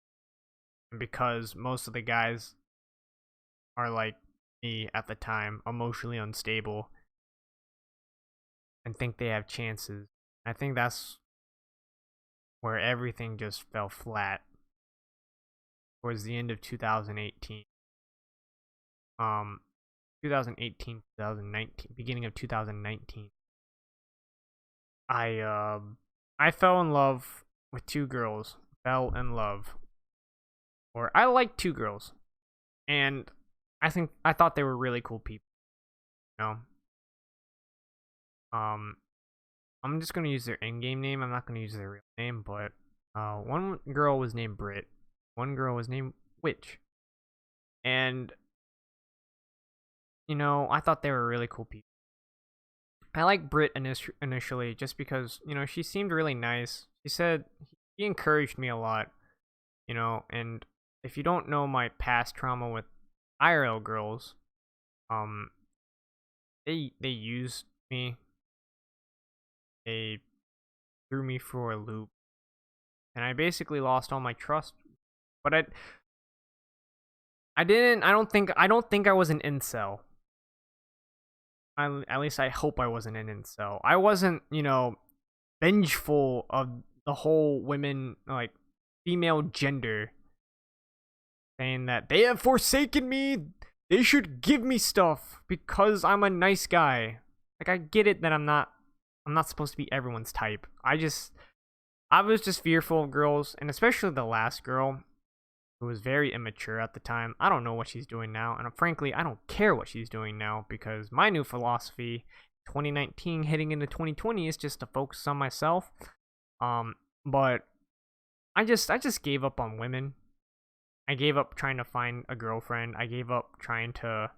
and because most of the guys are like me at the time, emotionally unstable, and think they have chances. I think that's where everything just fell flat towards the end of 2018. 2018, 2019, beginning of 2019. I fell in love with two girls. Fell in love. Or I liked two girls. And I thought they were really cool people. You know? I'm just gonna use their in-game name. I'm not gonna use their real name, but one girl was named Brit. One girl was named Witch. And I thought they were really cool people. I like Brit initially just because, she seemed really nice. He encouraged me a lot, and if you don't know my past trauma with IRL girls, um, they used me. They threw me for a loop, and I basically lost all my trust. But I didn't. I don't think I was an incel. At least I hope I wasn't an incel. I wasn't, vengeful of the whole women, like, female gender, saying that they have forsaken me, they should give me stuff because I'm a nice guy. Like, I get it that I'm not supposed to be everyone's type. I was just fearful of girls, and especially the last girl, who was very immature at the time. I don't know what she's doing now, and frankly, I don't care what she's doing now because my new philosophy, 2019 heading into 2020, is just to focus on myself. But I just gave up on women. I gave up trying to find a girlfriend. I gave up trying to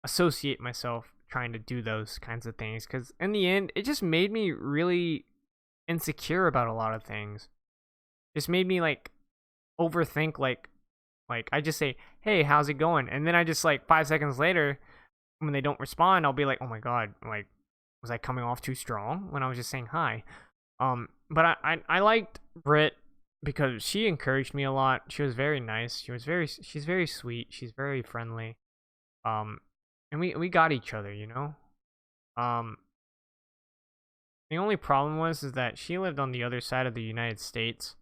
associate myself trying to do those kinds of things because in the end, it just made me really insecure about a lot of things. Just made me like overthink like I just say, "Hey, how's it going?" And then I just like 5 seconds later when they don't respond, I'll be like, "Oh my god, like was I coming off too strong when I was just saying hi?" But I liked Brit because she encouraged me a lot. She was very nice. She's very sweet. She's very friendly. And we got each other, Um the only problem is that she lived on the other side of the United States.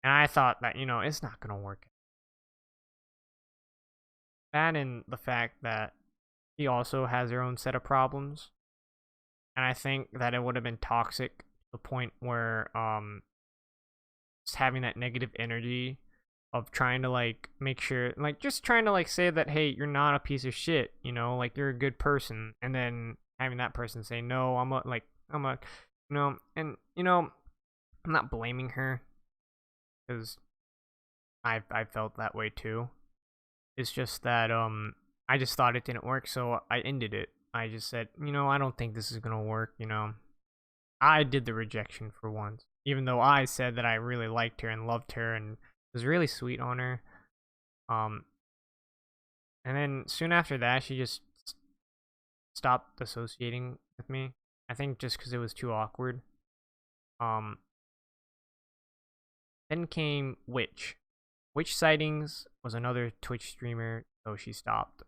And I thought that, it's not going to work. That and the fact that she also has her own set of problems. And I think that it would have been toxic to the point where just having that negative energy of trying to like make sure like just trying to like say that, hey, you're not a piece of shit, like you're a good person, and then having that person say, no, and I'm not blaming her because I felt that way too. It's just that I just thought it didn't work, so I ended it. I just said, I don't think this is gonna work. I did the rejection for once, even though I said that I really liked her and loved her and was really sweet on her. Um, and then soon after that, she just stopped associating with me. I think just because it was too awkward. Um, then came Witch. Witch Sightings was another Twitch streamer, so she stopped.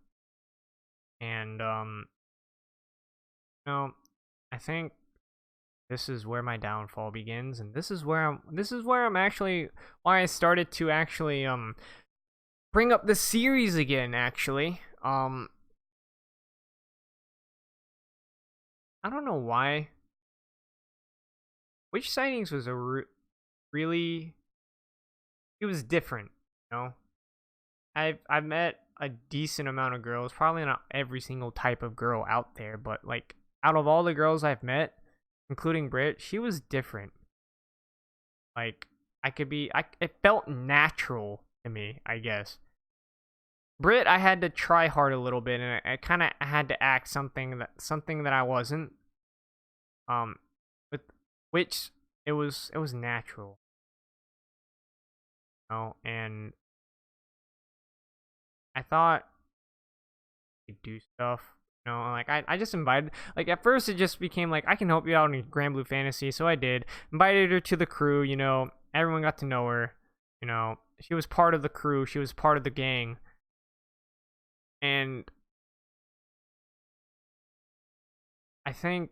And I think this is where my downfall begins, and this is where I'm actually why I started to actually bring up the series again. Actually, I don't know why. Witch Sightings was really, he was different, you know. I've met a decent amount of girls, probably not every single type of girl out there, but like out of all the girls I've met, including Brit, she was different. Like it felt natural to me, I guess. Brit, I had to try hard a little bit, and I kind of had to act something that I wasn't. Um, with which it was natural, you know, and I thought I could do stuff. You know, like I just invited, like at first it just became like I can help you out in Grand Blue Fantasy, so I did. Invited her to the crew, you know, everyone got to know her, you know, she was part of the crew, she was part of the gang, and I think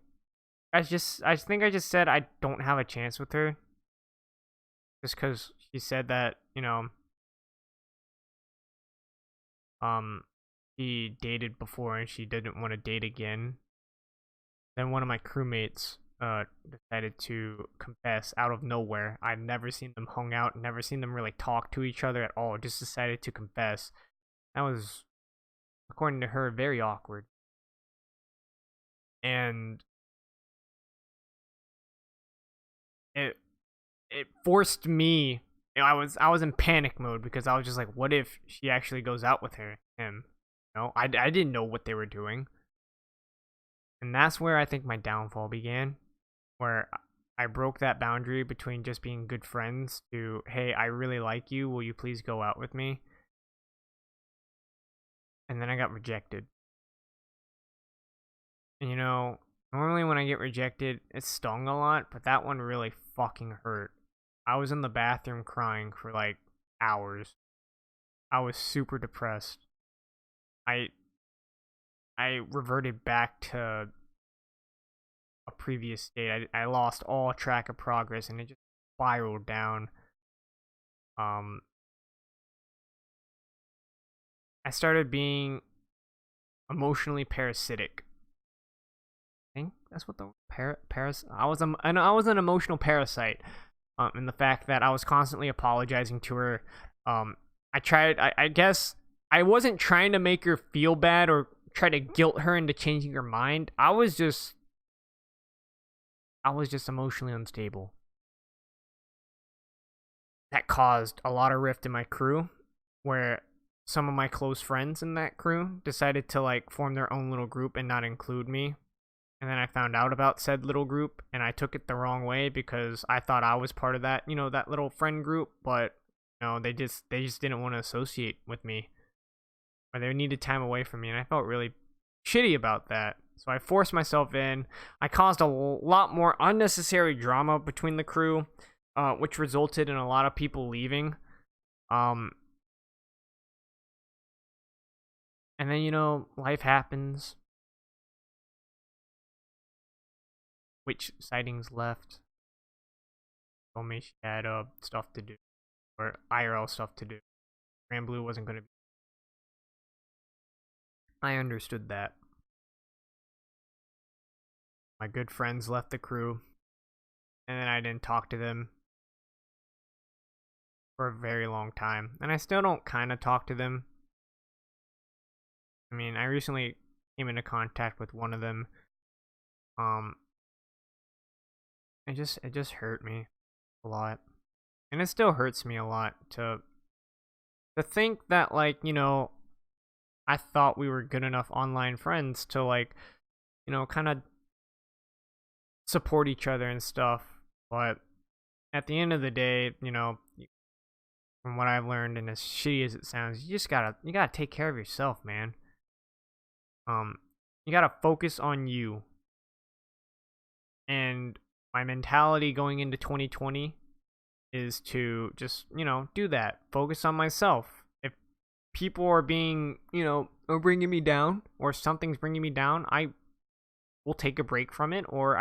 I just said I don't have a chance with her just because she said that, you know, um, she dated before and she didn't want to date again. Then one of my crewmates decided to confess out of nowhere. I'd never seen them hung out, never seen them really talk to each other at all. Just decided to confess. That was, according to her, very awkward. And it it forced me. You know, I was in panic mode because I was just like, what if she actually goes out with him? You know, I didn't know what they were doing, and that's where I think my downfall began. Where I broke that boundary between just being good friends to, hey, I really like you, will you please go out with me? And then I got rejected. And you know, normally when I get rejected, it stung a lot, but that one really fucking hurt. I was in the bathroom crying for like hours. I was super depressed. I I reverted back to a previous state. I lost all track of progress and it just spiraled down. Um I started being emotionally parasitic. I think that's what the paras. I was an emotional parasite. In the fact that I was constantly apologizing to her. I tried. I guess I wasn't trying to make her feel bad or try to guilt her into changing her mind. I was just emotionally unstable. That caused a lot of rift in my crew, where some of my close friends in that crew decided to like form their own little group and not include me. And then I found out about said little group and I took it the wrong way because I thought I was part of that, you know, that little friend group, but no, they just didn't want to associate with me. Or they needed time away from me and I felt really shitty about that. So I forced myself in. I caused a lot more unnecessary drama between the crew, which resulted in a lot of people leaving. Um and then, you know, life happens. Which sightings left? Told me she had stuff to do, or IRL stuff to do. Grand Blue wasn't going to be. I understood that. My good friends left the crew, and then I didn't talk to them for a very long time. And I still don't kind of talk to them. I mean, I recently came into contact with one of them. Um, it just hurt me a lot. And it still hurts me a lot to think that, like, you know, I thought we were good enough online friends to, like, you know, kind of support each other and stuff. But at the end of the day, you know, from what I've learned, and as shitty as it sounds, you gotta take care of yourself, man. Um, you gotta focus on you. And my mentality going into 2020 is to just, you know, do that. Focus on myself. If people are being, you know, are bringing me down, or something's bringing me down, I will take a break from it, or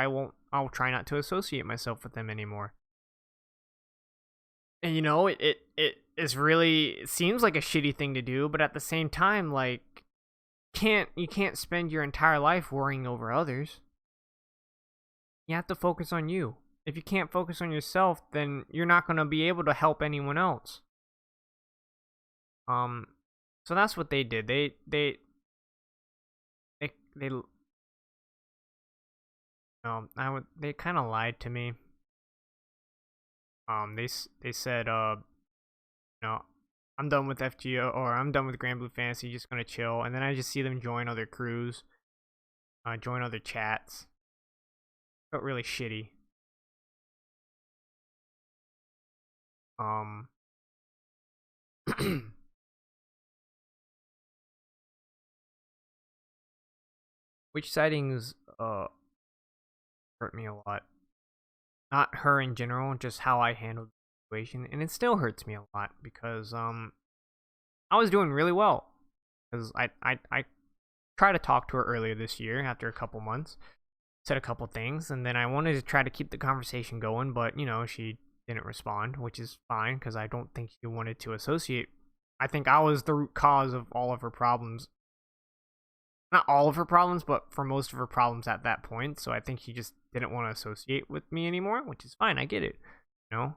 I'll try not to associate myself with them anymore. And you know, it is really, it seems like a shitty thing to do, but at the same time, like, you can't spend your entire life worrying over others. You have to focus on you. if you can't focus on yourself, then you're not going to be able to help anyone else. Um, so that's what they did. They they kind of lied to me. They said, no, I'm done with FGO, or I'm done with Grand Blue Fantasy, just gonna chill. And then I just see them join other crews, join other chats. Felt really shitty. Um, which sightings hurt me a lot. Not her in general, just how I handled the situation, and it still hurts me a lot because I was doing really well. Because I tried to talk to her earlier this year after a couple months, said a couple things, and then I wanted to try to keep the conversation going, but she didn't respond, which is fine because I don't think she wanted to associate. I think I was the root cause of all of her problems. Not all of her problems, but for most of her problems at that point. So I think she just didn't want to associate with me anymore, which is fine. I get it. You know.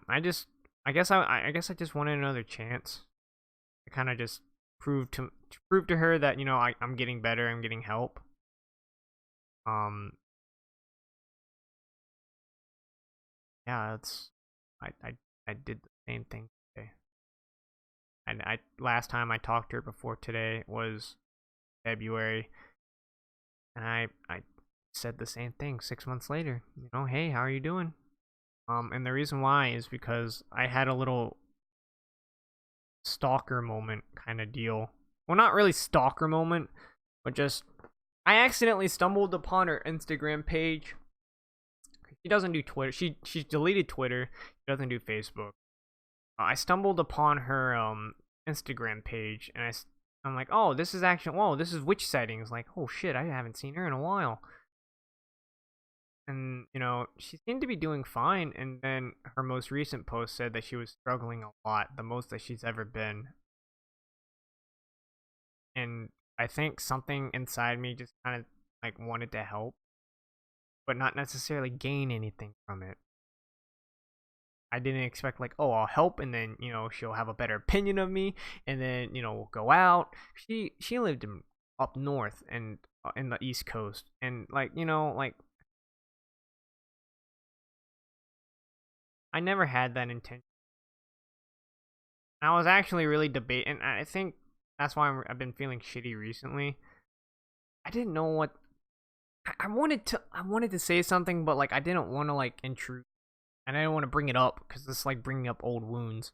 I guess I just wanted another chance. I kind of just prove to her that I'm getting better. I'm getting help. Um. Yeah, I did the same thing today. And I last time I talked to her before today was February, and I said the same thing 6 months later. Hey, how are you doing? And the reason why is because I had a little stalker moment kind of deal. Well, not really stalker moment, but just I accidentally stumbled upon her Instagram page. She doesn't do Twitter. She's deleted Twitter. She doesn't do Facebook. I stumbled upon her Instagram page, and I'm like, oh, this is actually, whoa, this is witch sightings. Like, oh shit, I haven't seen her in a while. And she seemed to be doing fine. And then her most recent post said that she was struggling a lot, the most that she's ever been. And I think something inside me just kind of like wanted to help, but not necessarily gain anything from it. I didn't expect like, oh, I'll help, and then she'll have a better opinion of me, and then we'll go out. She lived up north and in the East Coast, and like like I never had that intention. I was actually really debating. I think that's why I've been feeling shitty recently. I didn't know what I wanted to say something, but like I didn't want to like intrude, and I didn't want to bring it up because it's like bringing up old wounds.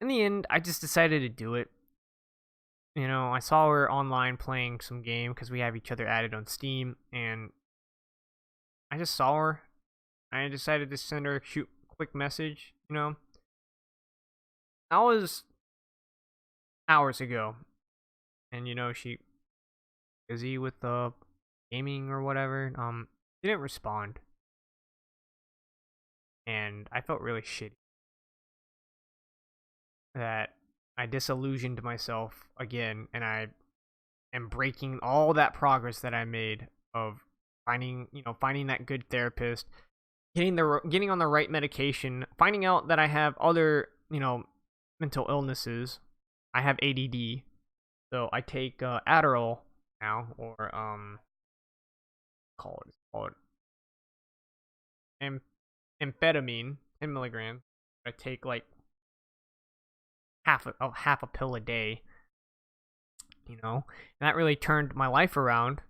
In the end, I just decided to do it. I saw her online playing some game because we have each other added on Steam, and I just saw her. I decided to send her a quick message. That was hours ago, and she busy with the gaming or whatever. Didn't respond, and I felt really shitty that I disillusioned myself again, and I am breaking all that progress that I made of finding that good therapist, getting on the right medication, finding out that I have other mental illnesses. I have ADD, so I take Adderall now, or called amphetamine, 10 milligrams. I take like half a pill a day, and that really turned my life around,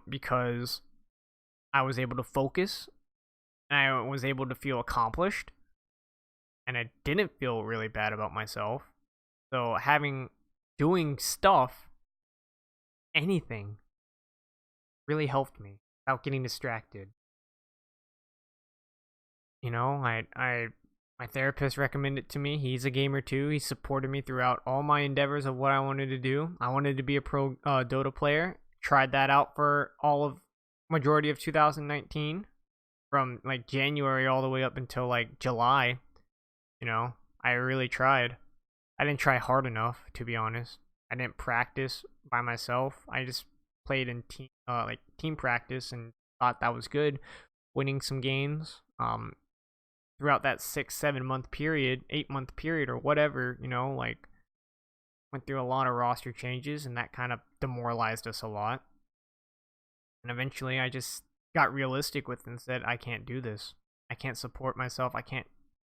because I was able to focus, and I was able to feel accomplished, and I didn't feel really bad about myself. So doing stuff, anything, really helped me without getting distracted. My therapist recommended it to me. He's a gamer too. He supported me throughout all my endeavors of what I wanted to do. I wanted to be a pro Dota player. Tried that out for all of majority of 2019, from like January all the way up until like July. I really tried. I didn't try hard enough, to be honest. I didn't practice by myself. I just played in team practice and thought that was good. winning some games. Throughout that 6, 7 month period, 8 month period, or whatever, like went through a lot of roster changes, and that kind of demoralized us a lot. And eventually, I just got realistic with it and said, I can't do this. I can't support myself. I can't.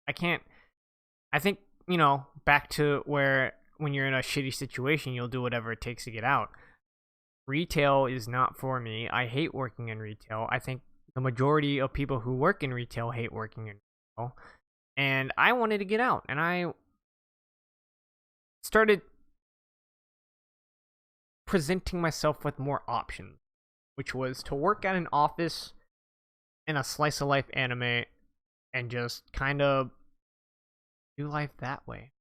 I think, back to where when you're in a shitty situation, you'll do whatever it takes to get out. Retail is not for me. I hate working in retail. I think the majority of people who work in retail hate working in retail. And I wanted to get out, and I started presenting myself with more options, which was to work at an office in a slice of life anime and just kind of do life that way.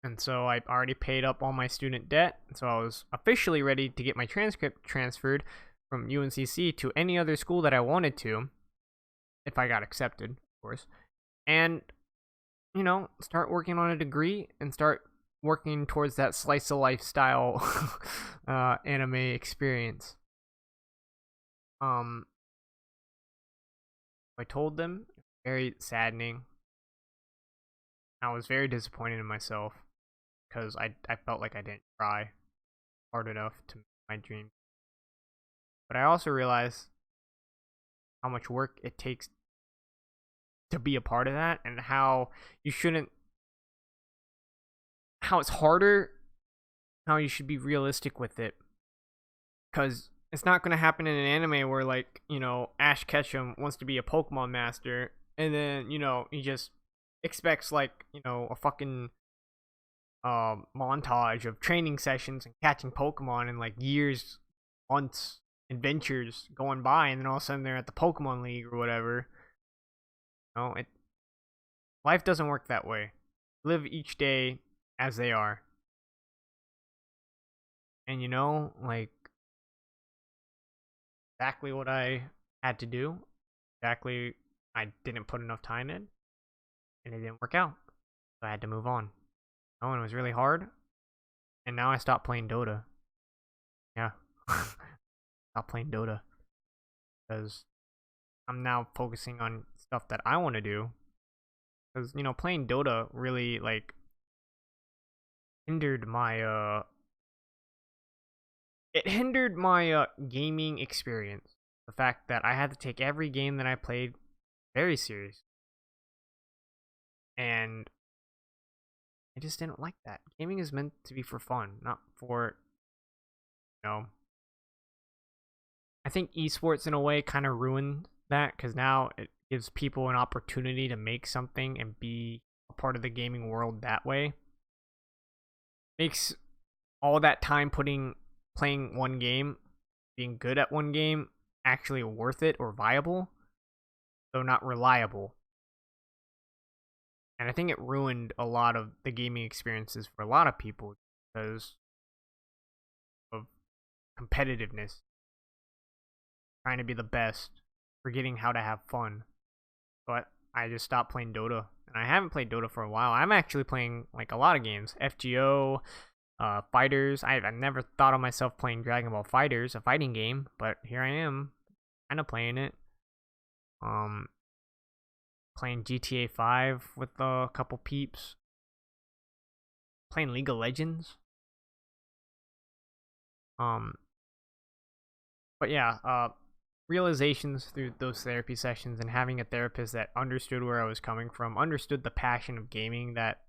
And so I already paid up all my student debt, so I was officially ready to get my transcript transferred from UNCC to any other school that I wanted to, if I got accepted, of course, and start working on a degree and start working towards that slice of life style anime experience. I told them, very saddening. I was very disappointed in myself because I felt like I didn't try hard enough to make my dream. But I also realized how much work it takes to be a part of that, and how it's harder, how you should be realistic with it. Because it's not going to happen in an anime where, like, Ash Ketchum wants to be a Pokemon master, and then, he just expects, like, a fucking montage of training sessions and catching Pokemon, and like years, months, adventures going by, and then all of a sudden they're at the Pokemon League or whatever. Life doesn't work that way. Live each day as they are. And like, exactly what I had to do, exactly I didn't put enough time in, and it didn't work out. So I had to move on. And it was really hard. And now I stopped playing Dota. Yeah. Stop playing Dota. Because I'm now focusing on stuff that I want to do. Because, playing Dota really, like, hindered my, gaming experience. The fact that I had to take every game that I played very serious. And I just didn't like that. Gaming is meant to be for fun, not for, I think esports in a way kind of ruined that, because now it gives people an opportunity to make something and be a part of the gaming world that way. Makes all that time playing one game, being good at one game, actually worth it or viable, though not reliable. And I think it ruined a lot of the gaming experiences for a lot of people because of competitiveness, trying to be the best, forgetting how to have fun. But I just stopped playing Dota, and I haven't played Dota for a while. I'm actually playing like a lot of games, FGO, Fighters. I've never thought of myself playing Dragon Ball Fighters, a fighting game, but here I am, kind of playing it. Playing GTA 5 with a couple peeps. Playing League of Legends. But yeah, realizations through those therapy sessions, and having a therapist that understood where I was coming from, understood the passion of gaming that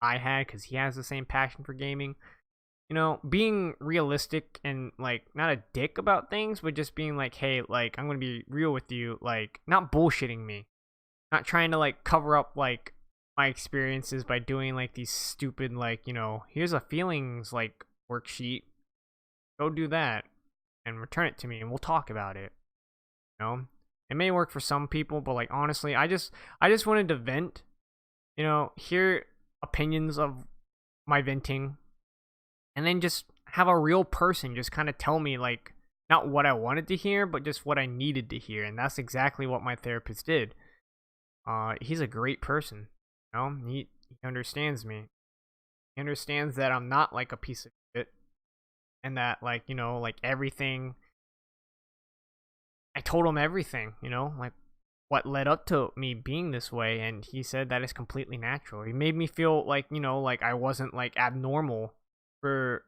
I had, because he has the same passion for gaming. Being realistic and, like, not a dick about things, but just being like, hey, like, I'm gonna be real with you, like, not bullshitting me, not trying to, like, cover up, like, my experiences by doing, like, these stupid, like, here's a feelings, like, worksheet, go do that and return it to me and we'll talk about it. It may work for some people, but, like, honestly, I just wanted to vent, hear opinions of my venting, and then just have a real person just kind of tell me, like, not what I wanted to hear, but just what I needed to hear. And that's exactly what my therapist did. He's a great person. He understands me. He understands that I'm not like a piece of shit, and that, like, like, everything I told him everything, like what led up to me being this way, and he said that is completely natural. He made me feel like, like I wasn't like abnormal for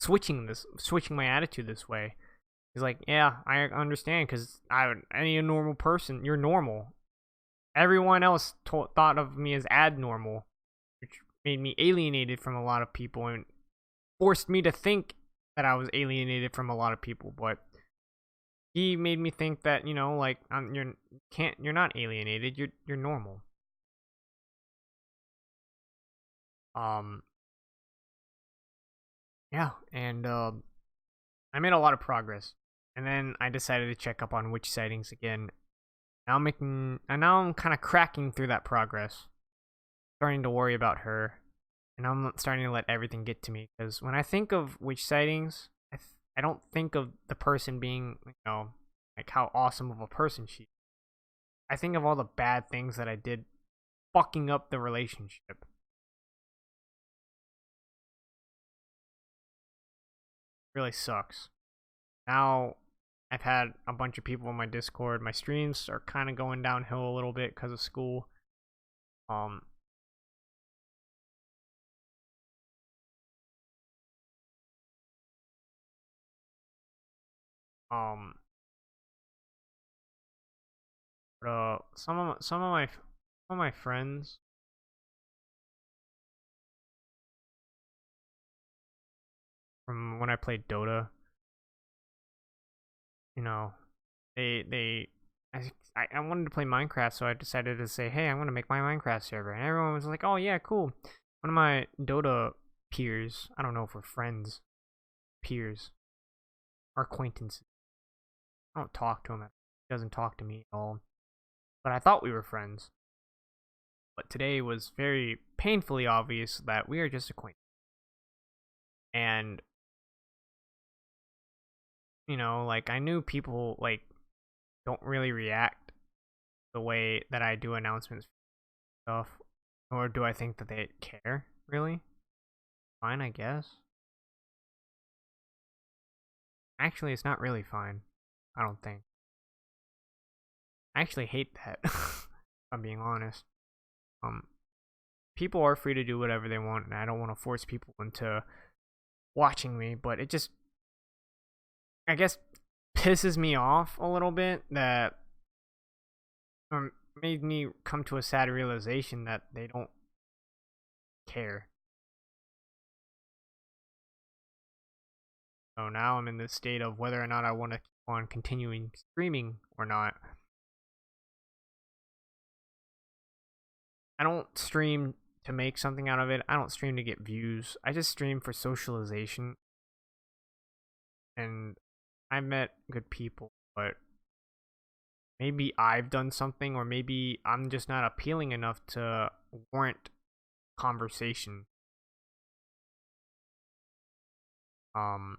switching my attitude this way. He's like, yeah, I understand, because any normal person, you're normal. Everyone else thought of me as abnormal, which made me alienated from a lot of people and forced me to think that I was alienated from a lot of people. But he made me think that, like, you're not alienated, you're normal. Um, yeah, and I made a lot of progress, and then I decided to check up on witch sightings again. Now I'm kind of cracking through that progress, starting to worry about her, and I'm starting to let everything get to me. Because when I think of witch sightings, I don't think of the person being, like how awesome of a person she is. I think of all the bad things that I did, fucking up the relationship. Really sucks. Now I've had a bunch of people in my Discord. My streams are kind of going downhill a little bit because of school. Um, um, but, some of my friends, from when I played Dota, you know, they I wanted to play Minecraft, so I decided to say, hey, I'm gonna make my Minecraft server, and everyone was like, oh yeah, cool. One of my Dota peers, I don't know if we're friends, peers, or acquaintances. I don't talk to him. He doesn't talk to me at all. But I thought we were friends. But today was very painfully obvious that we are just acquaintances. And, like, I knew people, like, don't really react the way that I do announcements and stuff. Or do I think that they care, really? Fine, I guess. Actually, it's not really fine. I don't think. I actually hate that, if I'm being honest. Um, People are free to do whatever they want, and I don't want to force people into watching me, but it just, I guess, pisses me off a little bit that, made me come to a sad realization that they don't care. So now I'm in this state of whether or not I want to keep on continuing streaming or not. I don't stream to make something out of it. I don't stream to get views. I just stream for socialization. And I met good people, but maybe I've done something, or maybe I'm just not appealing enough to warrant conversation. Um,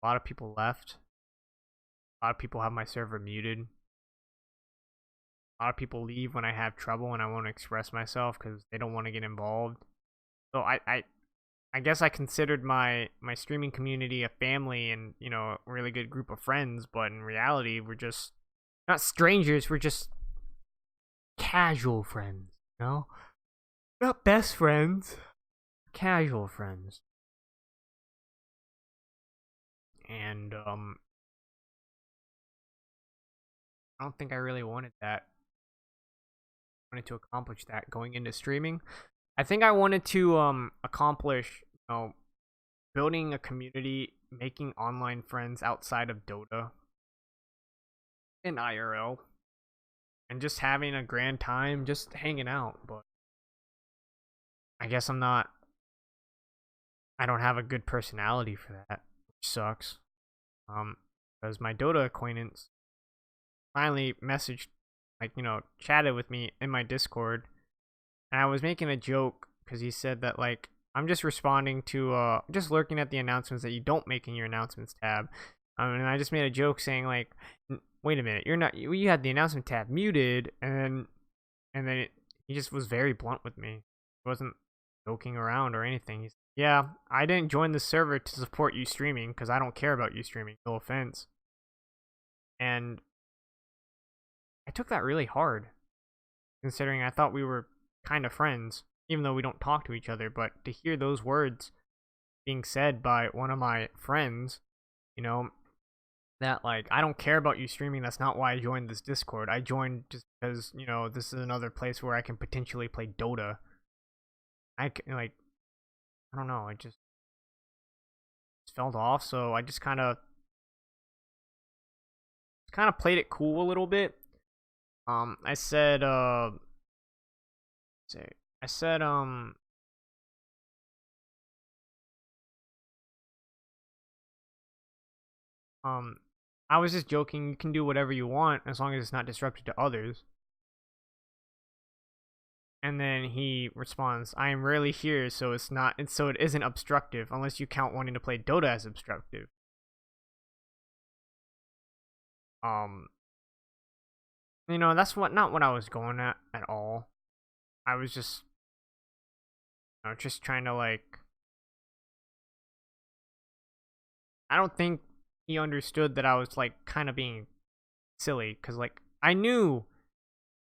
a lot of people left. A lot of people have my server muted. A lot of people leave when I have trouble and I want to express myself because they don't want to get involved. So I guess I considered my streaming community a family and, a really good group of friends, but in reality we're just not strangers, we're just casual friends, Not best friends, casual friends. And I don't think I really wanted that. I wanted to accomplish that going into streaming. I think I wanted to accomplish, building a community, making online friends outside of Dota and IRL, and just having a grand time, just hanging out. But I guess I don't have a good personality for that, which sucks. Because my Dota acquaintance finally messaged, like, chatted with me in my Discord, and I was making a joke because he said that, like, I'm just responding to just lurking at the announcements that you don't make in your announcements tab. And I just made a joke saying, like, wait a minute, you had the announcement tab muted, and then he just was very blunt with me. He wasn't joking around or anything. Yeah, I didn't join the server to support you streaming because I don't care about you streaming. No offense. And I took that really hard, considering I thought we were kind of friends, even though we don't talk to each other. But to hear those words being said by one of my friends, you know, that like I don't care about you streaming. That's not why I joined this Discord. I joined just because this is another place where I can potentially play Dota. Like I don't know. I just felt off, so I just kind of played it cool a little bit. I said say I said um I was just joking. You can do whatever you want as long as it's not disruptive to others. And then he responds, "I am rarely here, so it's not, and so it isn't obstructive, unless you count wanting to play Dota as obstructive." Um, that's not what I was going at all. I was just, just trying to like. I don't think he understood that I was like kind of being silly, because like I know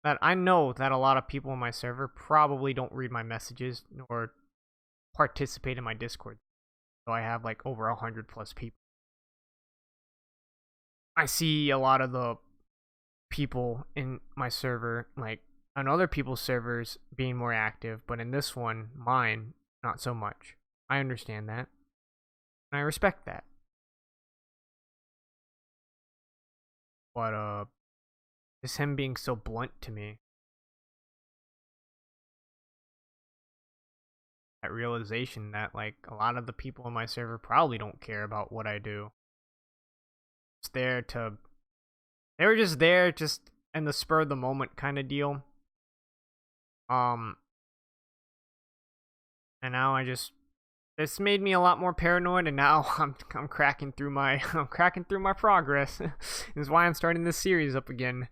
that a lot of people in my server probably don't read my messages nor participate in my Discord. So I have like over 100 plus people. I see a lot of the people in my server, like on other people's servers, being more active, but in this one, mine, not so much. I understand that, and I respect that. But just him being so blunt to me, that realization that like a lot of the people in my server probably don't care about what I do. It's there to They were just there, just in the spur of the moment kind of deal. Um, and now this made me a lot more paranoid, and now I'm cracking through my I'm cracking through my progress. This is why I'm starting this series up again.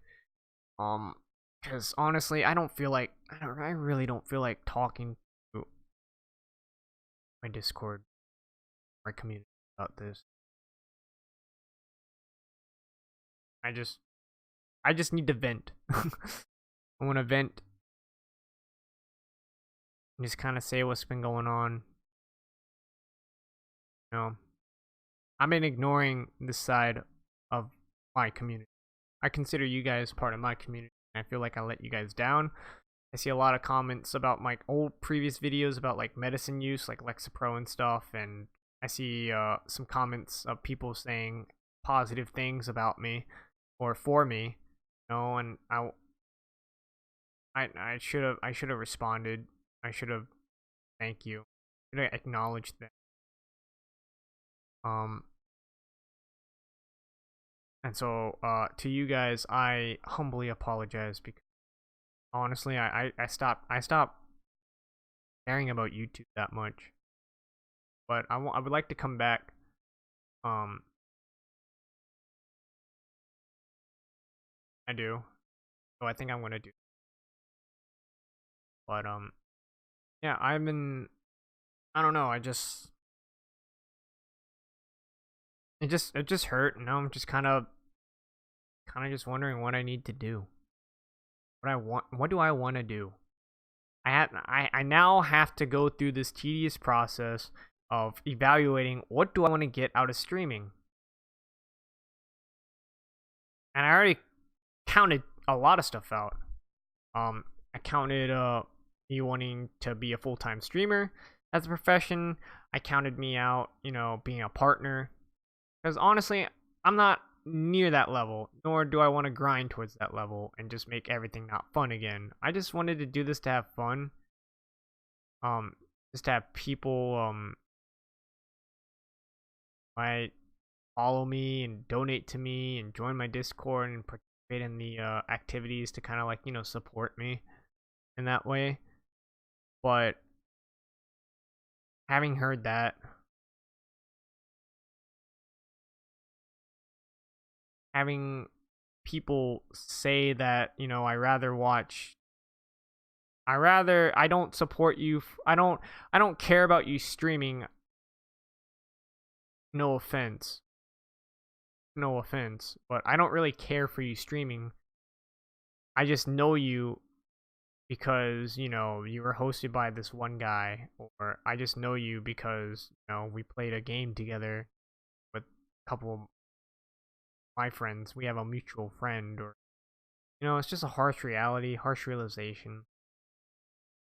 Um, because honestly, I really don't feel like talking to my Discord, my community about this. I just I just need to vent. I want to vent and just kind of say what's been going on. You know, I've been ignoring this side of my community. I consider you guys part of my community. I feel like I let you guys down. I see a lot of comments about my old previous videos about like medicine use, like Lexapro and stuff, and I see some comments of people saying positive things about me or for me, and I should have responded. I should have thank you. I should have acknowledged that. Um, and so to you guys, I humbly apologize because honestly, I stopped caring about YouTube that much. But I would like to come back. Um, I do. So I think I'm gonna do. But yeah, I've been. I don't know. It just hurt. And now I'm just kind of just wondering what I need to do. What I want. What do I want to do? I now have to go through this tedious process of evaluating what do I want to get out of streaming. And I already counted a lot of stuff out. I counted me wanting to be a full-time streamer as a profession. I counted me out, being a partner. Because honestly, I'm not near that level, nor do I want to grind towards that level and just make everything not fun again. I just wanted to do this to have fun. Um, just to have people might follow me and donate to me and join my Discord and participate in the activities to kind of like support me in that way. But having heard that, having people say that I rather watch I don't support you. I don't care about you streaming. No offense. No offense, but I don't really care for you streaming. I just know you because, you were hosted by this one guy, or I just know you because, we played a game together with a couple of my friends. We have a mutual friend, or, it's just a harsh reality, harsh realization.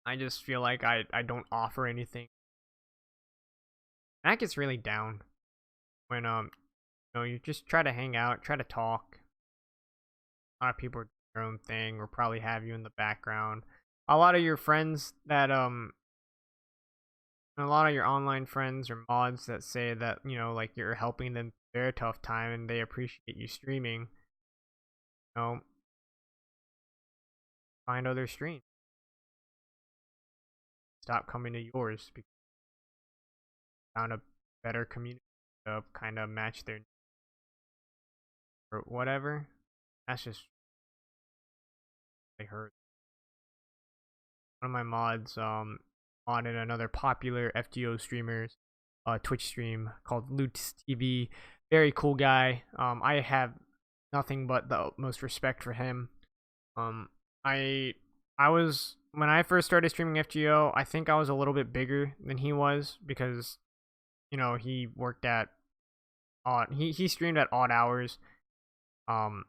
I just feel like I don't offer anything. And that gets really down when, you just try to hang out, try to talk. A lot of people are doing their own thing, or probably have you in the background. A lot of your friends that, a lot of your online friends or mods that say that, like you're helping them through their tough time and they appreciate you streaming, know, find other streams. Stop coming to yours because you found a better community to kind of match their or whatever. That's just really hurt. One of my mods modded another popular FGO streamer's Twitch stream called Lutz TV. Very cool guy. I have nothing but the utmost respect for him. Um, I I was when I first started streaming FGO, I think I was a little bit bigger than he was because he worked at odd he streamed at odd hours. Um,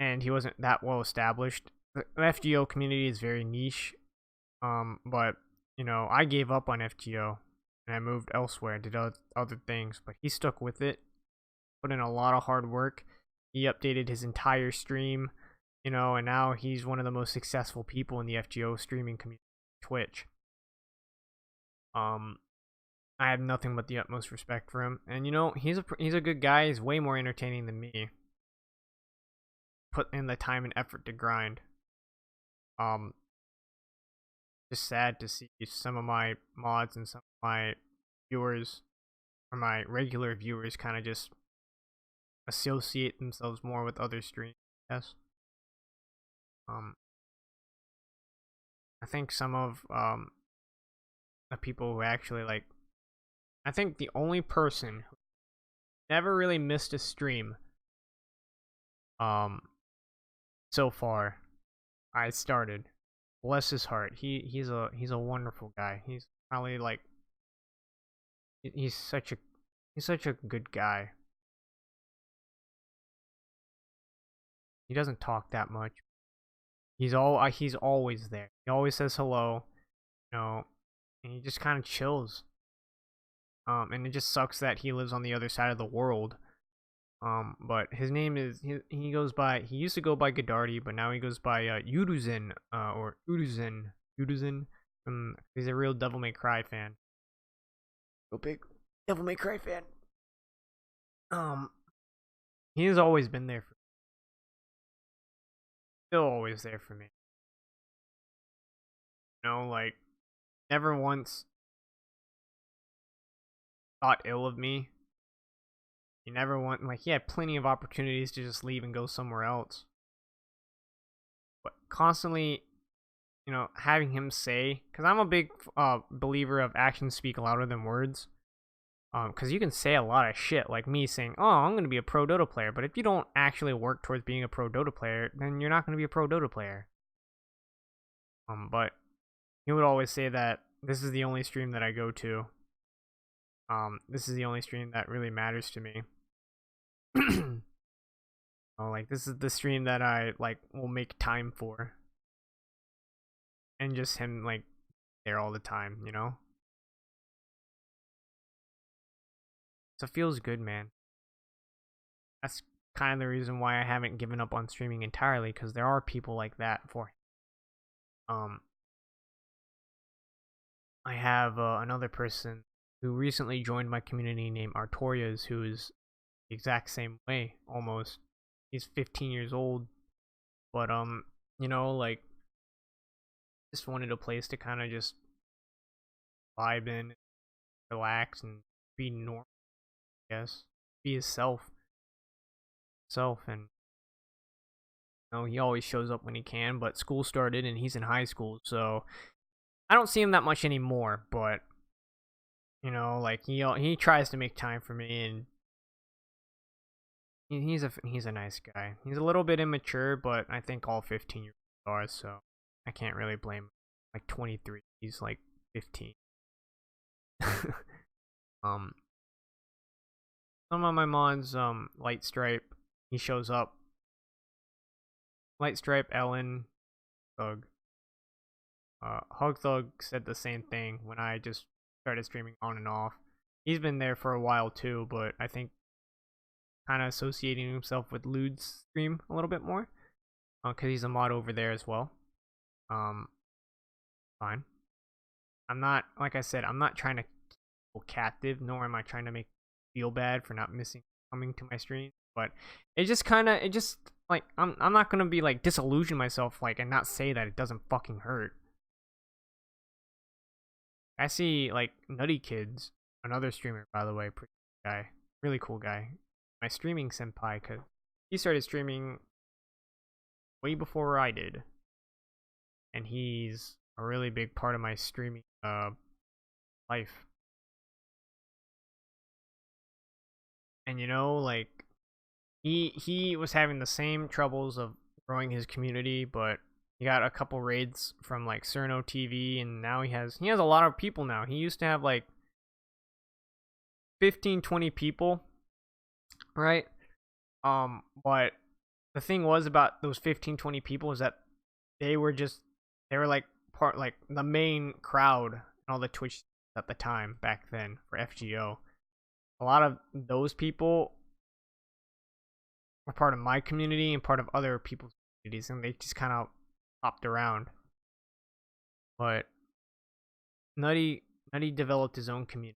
and he wasn't that well established. The FGO community is very niche. But I gave up on FGO and I moved elsewhere, did other things, but he stuck with it, put in a lot of hard work. He updated his entire stream, and now he's one of the most successful people in the FGO streaming community, Twitch. Um, I have nothing but the utmost respect for him, and he's a good guy. He's way more entertaining than me. Put in the time and effort to grind. Um, just sad to see some of my mods and some of my viewers, or my regular viewers, kind of just associate themselves more with other streams. Yes. Um, I think some of the people who actually like, I think the only person who never really missed a stream, um, so far, I started. Bless his heart. He's a wonderful guy. He's probably like he's such a good guy. He doesn't talk that much. He's always there. He always says hello, and he just kind of chills. And it just sucks that he lives on the other side of the world. But his name is he used to go by Godardi, but now he goes by Yuduzen, or Uduzen. He's a real Devil May Cry fan. Real big Devil May Cry fan. He has always been there for still always there for me. Like never once thought ill of me. He never want like he had plenty of opportunities to just leave and go somewhere else. But constantly, having him say, because I'm a big believer of actions speak louder than words. Because you can say a lot of shit, like me saying, "Oh, I'm gonna be a pro Dota player," but if you don't actually work towards being a pro Dota player, then you're not gonna be a pro Dota player. But he would always say that this is the only stream that I go to. This is the only stream that really matters to me. Oh, like this is the stream that I like will make time for, and just him like there all the time, So it feels good, man. That's kind of the reason why I haven't given up on streaming entirely, because there are people like that for him. I have another person who recently joined my community named Artorias, who is the exact same way almost. He's 15 years old, but like just wanted a place to kind of just vibe in, relax, and be normal. I guess be his self, and You know, he always shows up when he can, but school started and he's in high school, so I don't see him that much anymore. But you know, like he tries to make time for me, and he's a nice guy. He's a little bit immature, but I think all 15-year-olds are, so I can't really blame him. Like 23, he's like 15. um, some of my mom's light stripe. He shows up. Light stripe, Ellen, Thug. Hug Thug said the same thing when I just started streaming on and off. He's been there for a while too, but I think kind of associating himself with Lude's stream a little bit more, because he's a mod over there as well. Um, Fine. I'm not, like I said, I'm not trying to keep people captive, nor am I trying to make feel bad for not missing coming to my stream. But it just like I'm not gonna be like disillusion myself like and not say that it doesn't fucking hurt. I see like Nutty Kids, another streamer by the way, pretty guy, really cool guy, my streaming senpai, cause he started streaming way before I did, and he's a really big part of my streaming life. And you know, like he was having the same troubles of growing his community, but he got a couple raids from like Cerno TV, and now he has a lot of people now. He used to have like 15, 20 people, right? But the thing was about those 15, 20 people is that they were just they were like part like the main crowd and all the Twitch at the time back then for FGO. A lot of those people were part of my community and part of other people's communities, and they just kind of hopped around. But Nutty developed his own community,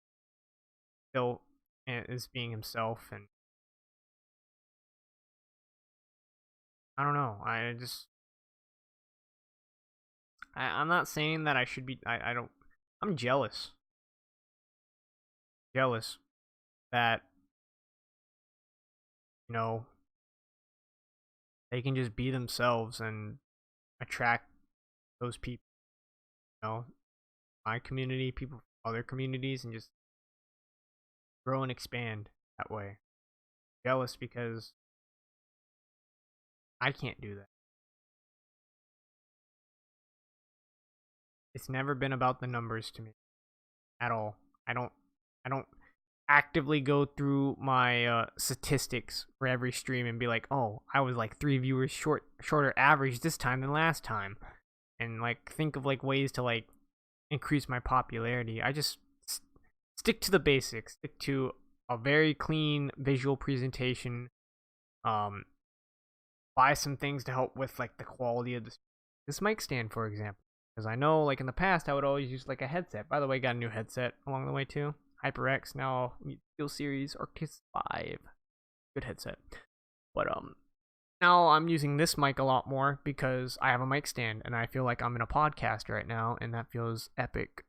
still is being himself, and I don't know. I'm not saying that I should be. I don't. I'm jealous. Jealous that you know they can just be themselves and attract those people. You know, my community, people from other communities, and just grow and expand that way. Jealous because I can't do that. It's never been about the numbers to me at all. I don't I don't actively go through my statistics for every stream and be like, "Oh, I was like 3 viewers shorter average this time than last time." And like think of like ways to like increase my popularity. I just stick to the basics. Stick to a very clean visual presentation. Um buy some things to help with like the quality of this mic stand, for example. Because I know, like in the past, I would always use like a headset. By the way, got a new headset along the way too. HyperX now Steel Series Arctis 5, good headset. But now I'm using this mic a lot more because I have a mic stand and I feel like I'm in a podcast right now, and that feels epic,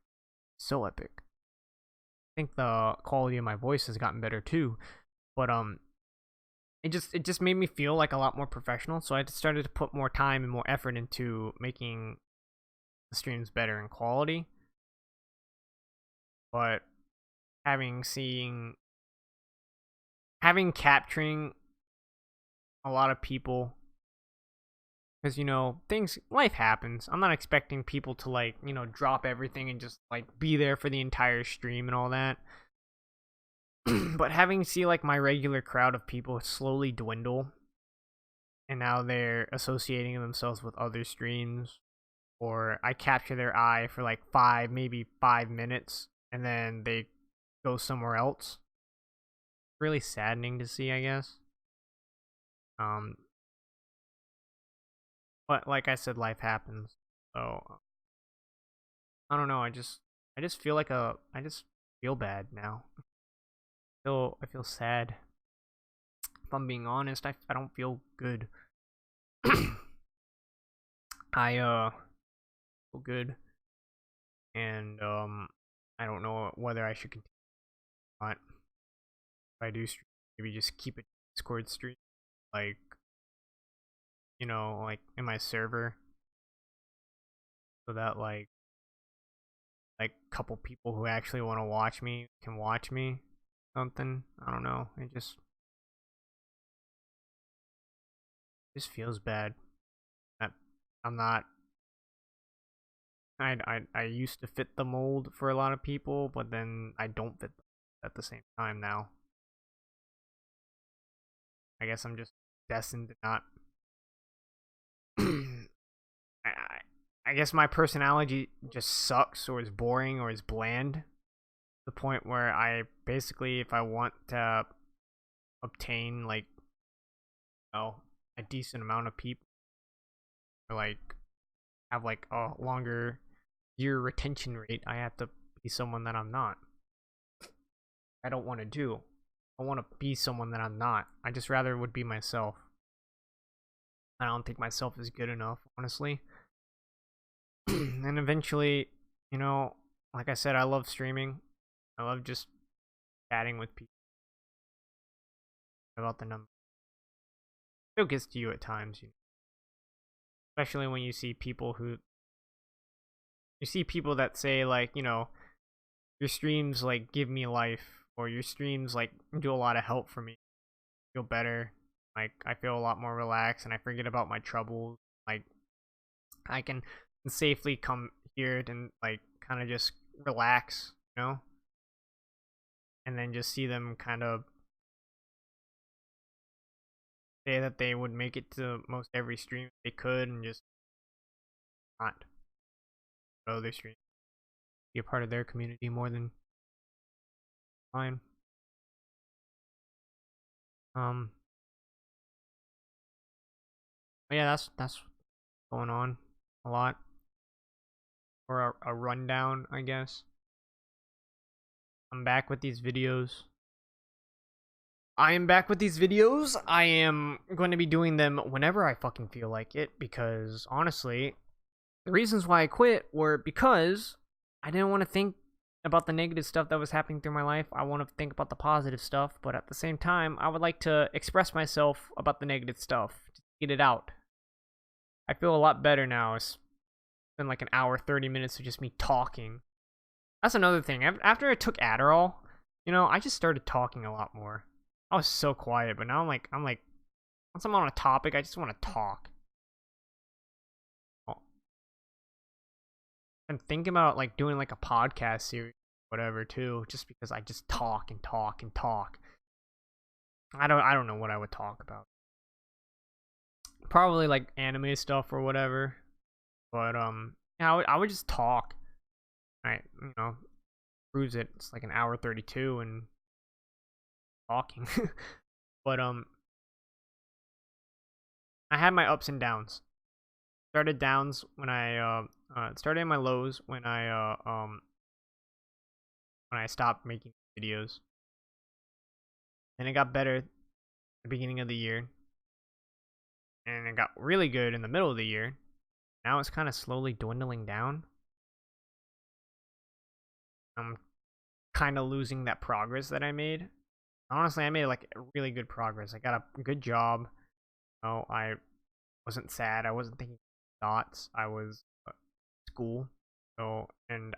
so epic. I think the quality of my voice has gotten better too, but it just made me feel like a lot more professional. So I just started to put more time and more effort into making the streams better in quality. But having seeing having capturing a lot of people, because you know things life happens. I'm not expecting people to like drop everything and just like be there for the entire stream and all that. But having see like my regular crowd of people slowly dwindle, and now they're associating themselves with other streams, or I capture their eye for like maybe 5 minutes, and then they go somewhere else. Really saddening to see, I guess. Um, but like I said, life happens. So I don't know. I just feel like I just feel bad now. I feel sad. If I'm being honest, I don't feel good. I feel good, and I don't know whether I should continue or not. If I do stream, maybe just keep it Discord stream, like like in my server, so that like a couple people who actually want to watch me can watch me. Something, I don't know. It just feels bad that I'm not. I used to fit the mold for a lot of people, but then I don't fit at the same time now. I guess I'm just destined to not. I, I guess my personality just sucks, or is boring, or is bland. To the point where I basically, if I want to obtain like, oh, a decent amount of people, or like have like a longer year retention rate, I have to be someone that I'm not. I don't want to do. I want to be someone that I'm not. I just rather would be myself. I don't think myself is good enough, honestly. And eventually, you know, like I said, I love streaming. I love just chatting with people about the number. It gets to you at times, especially when you see people that say like, your streams like give me life, or your streams like do a lot of help for me. I feel better. Like I feel a lot more relaxed, and I forget about my troubles. Like I can safely come here and like kind of just relax, and then just see them kind of say that they would make it to most every stream they could, and just not go their stream, be a part of their community more than mine. Um, but yeah, that's going on a lot, or a rundown, I guess. I'm back with these videos. I am back with these videos. I am going to be doing them whenever I fucking feel like it, because honestly, the reasons why I quit were because I didn't want to think about the negative stuff that was happening through my life. I want to think about the positive stuff, but at the same time, I would like to express myself about the negative stuff, to get it out. I feel a lot better now. It's been like an hour, 30 minutes of just me talking. That's another thing. After I took Adderall, I just started talking a lot more. I was so quiet, but now I'm like, once I'm on a topic, I just want to talk. I'm thinking about like doing like a podcast series, whatever, too, just because I just talk and talk and talk. I don't know what I would talk about. Probably like anime stuff or whatever. But yeah, I would just talk. I proves it. It's like an hour 32 and talking. But I had my ups and downs. Started downs when I started in my lows when I stopped making videos. Then it got better at the beginning of the year, and it got really good in the middle of the year. Now it's kind of slowly dwindling down. I'm kind of losing that progress that I made. Honestly, I made like really good progress. I got a good job. I wasn't sad. I wasn't thinking thoughts. I was school. So, and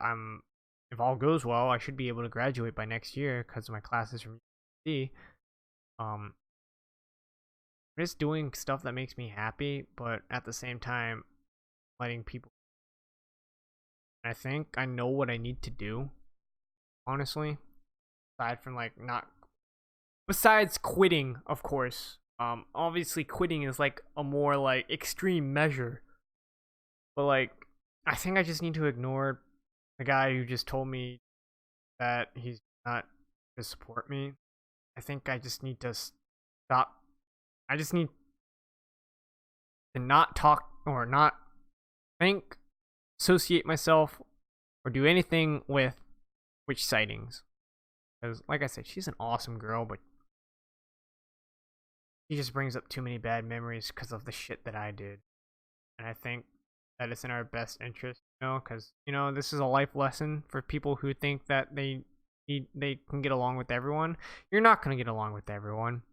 if all goes well, I should be able to graduate by next year because my classes from UC. I'm just doing stuff that makes me happy, but at the same time, letting people. I think I know what I need to do. Honestly, aside from like not, besides quitting, of course. Obviously, quitting is like a more like extreme measure, but like I think I just need to ignore the guy who just told me that he's not to support me. I think I just need to stop. I just need to not talk, or not think, associate myself, or do anything with witch sightings. Because, like I said, she's an awesome girl, but she just brings up too many bad memories because of the shit that I did. And I think that it's in our best interest, because this is a life lesson for people who think that they can get along with everyone. You're not gonna get along with everyone.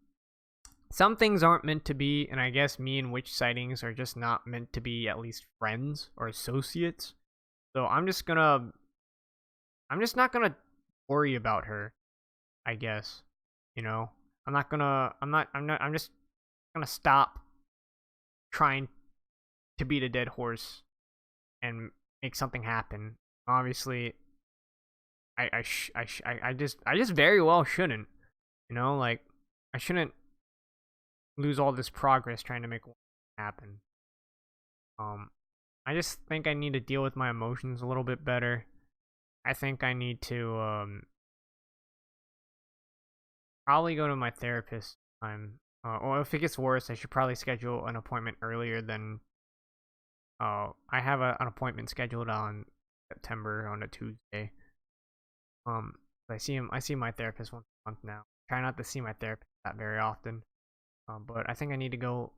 some things aren't meant to be, and I guess me and witch sightings are just not meant to be at least friends or associates. So I'm just not gonna worry about her, I guess. You know? I'm just gonna stop trying to beat a dead horse and make something happen. Obviously, I just very well shouldn't. You know, like I shouldn't lose all this progress trying to make one happen. Um, I just think I need to deal with my emotions a little bit better. I think I need to probably go to my therapist. Or if it gets worse, I should probably schedule an appointment earlier than. I have an appointment scheduled on September on a Tuesday. Um, I see him. I see my therapist once a month now. Try not to see my therapist that very often. But I think I need to go.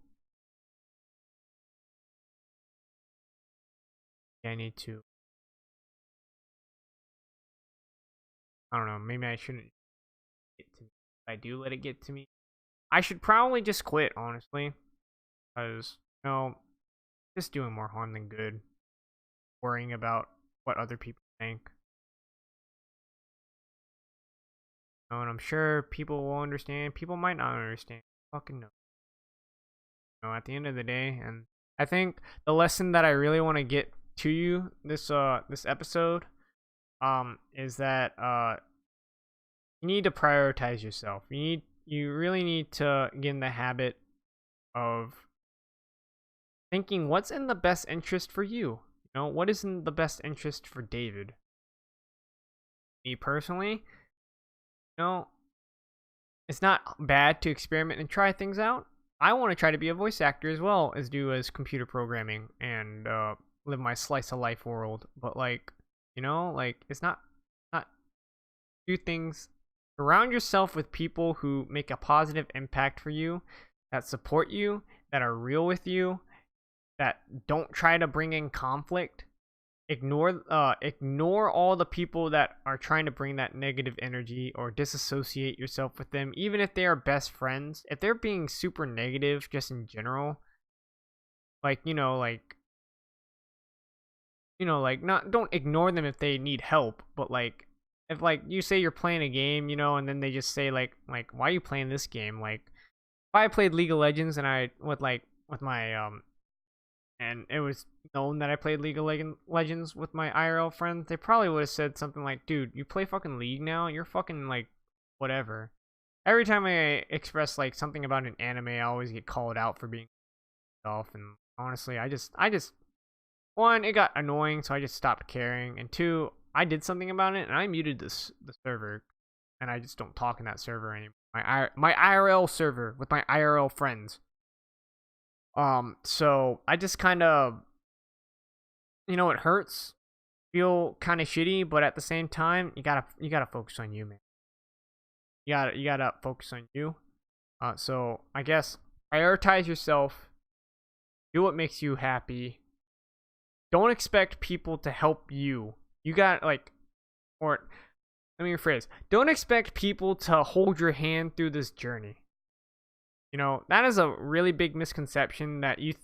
I need to. I don't know. Maybe I shouldn't get to me. If I do let it get to me, I should probably just quit. Honestly, because just doing more harm than good. Worrying about what other people think. And I'm sure people will understand. People might not understand. Fucking no. At the end of the day, and I think the lesson that I really want to get to you this episode is that you need to prioritize yourself. You really need to get in the habit of thinking what's in the best interest for you. What is in the best interest for David? Me personally, it's not bad to experiment and try things out. I want to try to be a voice actor as well as do as computer programming and live my slice of life world. But it's not do things. Surround yourself with people who make a positive impact for you, that support you, that are real with you, that don't try to bring in conflict. Ignore all the people that are trying to bring that negative energy, or disassociate yourself with them, even if they are best friends. If they're being super negative just in general, like not, don't ignore them if they need help, but like if you say you're playing a game, and then they just say like why are you playing this game? Like if I played League of Legends and I with my and it was known that I played League of Legends with my IRL friends, they probably would have said something like, dude, you play fucking League now? You're fucking like whatever. Every time I express like something about an anime, I always get called out for being myself, and honestly, I just one, it got annoying, so I just stopped caring, and two, I did something about it and I muted the server, and I just don't talk in that server anymore. My IRL server with my IRL friends. So I just kind of, it hurts, feel kind of shitty, but at the same time, you gotta focus on you, man. You gotta focus on you. So I guess prioritize yourself. Do what makes you happy. Don't expect people to help you. You got or let me rephrase. Don't expect people to hold your hand through this journey. That is a really big misconception that you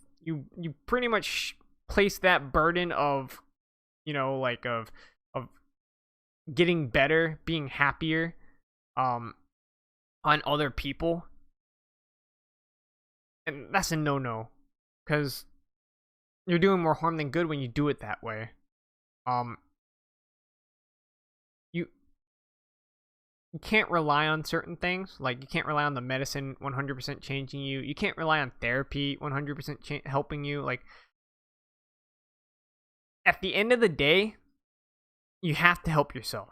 pretty much place that burden of, of getting better, being happier, on other people. And that's a no-no, because you're doing more harm than good when you do it that way. Um, you you can't rely on certain things. Like you can't rely on the medicine 100% changing you. You can't rely on therapy 100% helping you. Like at the end of the day, you have to help yourself.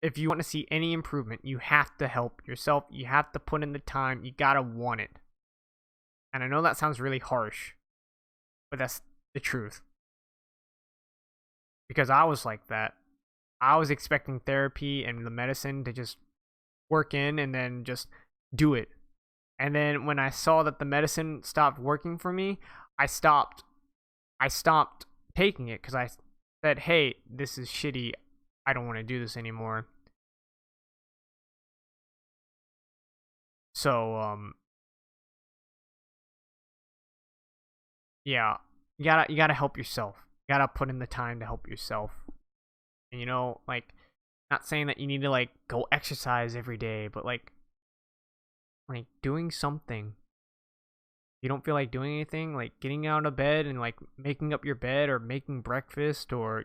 If you want to see any improvement, you have to help yourself. You have to put in the time. You gotta want it. And I know that sounds really harsh, but that's the truth. Because I was like that. I was expecting therapy and the medicine to just work in and then just do it. And then when I saw that the medicine stopped working for me, I stopped taking it, because I said, "Hey, this is shitty. I don't want to do this anymore." So yeah, you gotta help yourself. You gotta put in the time to help yourself. And like, not saying that you need to like go exercise every day, but like doing something. You don't feel like doing anything, like getting out of bed and like making up your bed or making breakfast, or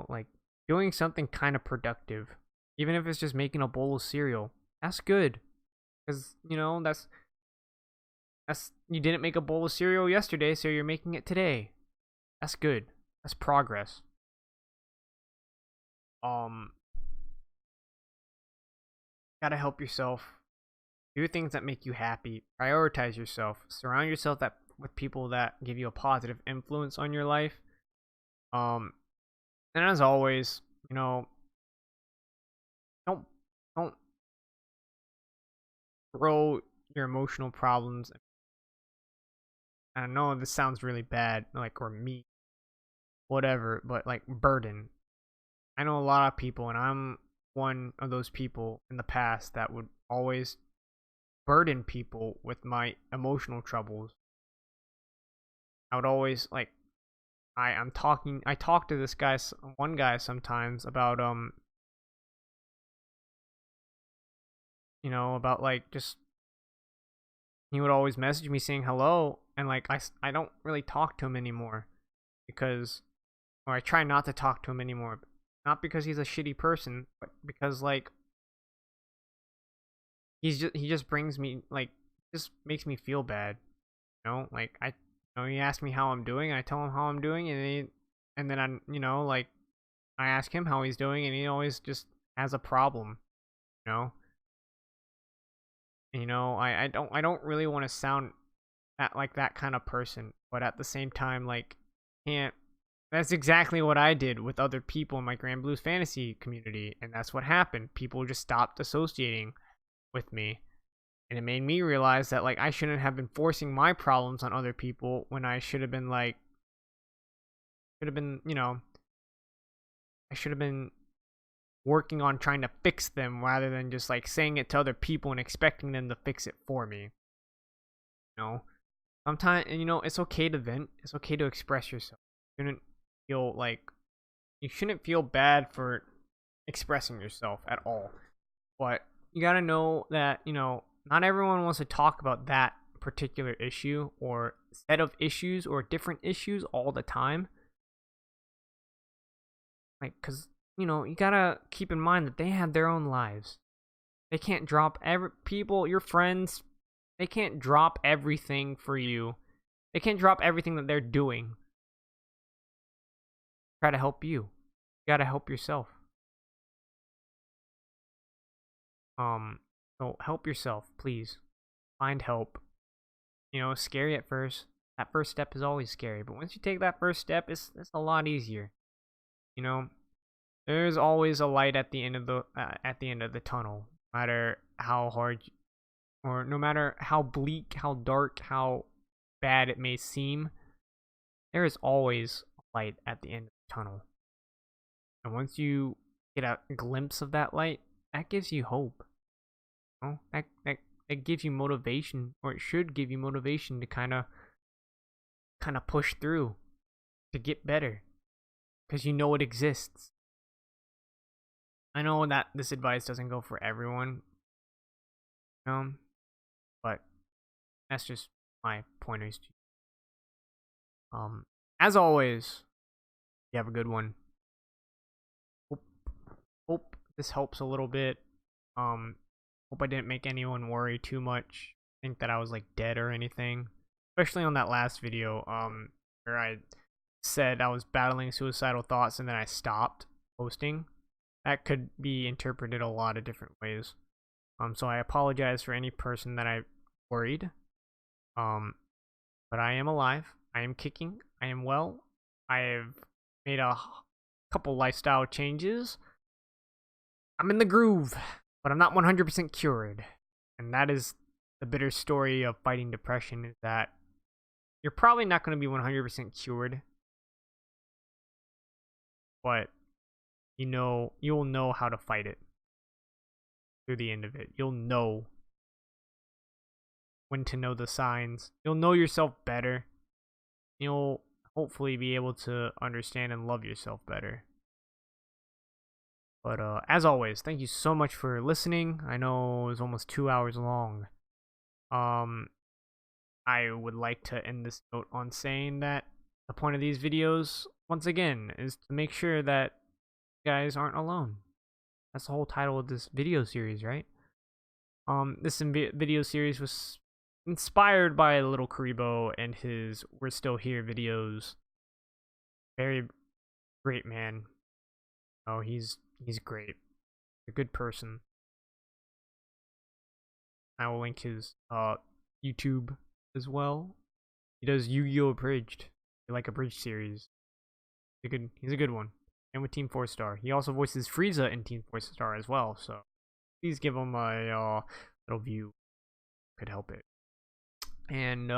like doing something kind of productive. Even if it's just making a bowl of cereal. That's good. Cuz that's you didn't make a bowl of cereal yesterday, so you're making it today. That's good. That's progress. Um Gotta help yourself. Do things that make you happy. Prioritize yourself. Surround yourself with people that give you a positive influence on your life. Um and as always, don't don't throw your emotional problems. I know this sounds really bad, like, or me, whatever, but like burden. I know a lot of people, and I'm one of those people in the past that would always burden people with my emotional troubles. I would always like I talk to this guy, one guy sometimes about about like just he would always message me saying hello, and like I don't really talk to him anymore because or I try not to talk to him anymore. Not because he's a shitty person, but because like he just brings me like just makes me feel bad. Like he asks me how I'm doing, and I tell him how I'm doing, and then like I ask him how he's doing, and he always just has a problem. You know, I don't really want to sound like that kind of person, but at the same time, like can't. That's exactly what I did with other people in my Grand Blues fantasy community, and that's what happened. People just stopped associating with me, and it made me realize that like I shouldn't have been forcing my problems on other people when I should have been, I should have been working on trying to fix them rather than just like saying it to other people and expecting them to fix it for me. You know, sometimes, and it's okay to vent. It's okay to express yourself. You shouldn't feel like you shouldn't feel bad for expressing yourself at all. But you got to know that, not everyone wants to talk about that particular issue or set of issues or different issues all the time. Like, because, you got to keep in mind that they have their own lives. They can't drop your friends, they can't drop everything for you. They can't drop everything that they're doing. Try to help you. You got to help yourself. Um, so help yourself, please. Find help. Scary at first. That first step is always scary, but once you take that first step, it's a lot easier. You know, there's always a light at the end of the tunnel, no matter how hard or no matter how bleak, how dark, how bad it may seem. There is always a light at the end of the tunnel, and once you get a glimpse of that light, that gives you hope. That gives you motivation, or it should give you motivation to kind of push through to get better because you know it exists. I know that this advice doesn't go for everyone, um, but that's just my pointers. Um, as always, you have a good one. Hope, hope this helps a little bit. Um, hope I didn't make anyone worry too much. Think that I was like dead or anything, especially on that last video. Where I said I was battling suicidal thoughts and then I stopped posting. That could be interpreted a lot of different ways. So I apologize for any person that I worried. Um, but I am alive. I am kicking. I am well. I have made a couple lifestyle changes. I'm in the groove, but I'm not 100% cured. And that is the bitter story of fighting depression, is that you're probably not going to be 100% cured, but you'll know how to fight it through the end of it. You'll know when to know the signs. You'll know yourself better. You'll hopefully be able to understand and love yourself better. But as always, thank you so much for listening. I know it was almost 2 hours long. I would like to end this note on saying that the point of these videos, once again, is to make sure that you guys aren't alone. That's the whole title of this video series, right? This video series was inspired by Little Kuriboh and his "We're Still Here" videos. Very great man. Oh, he's great. A good person. I will link his YouTube as well. He does Yu-Gi-Oh! Abridged. If you like Abridged series. He's a good one. And with Team 4 Star. He also voices Frieza in Team 4 Star as well, so please give him a little view. Could help it. And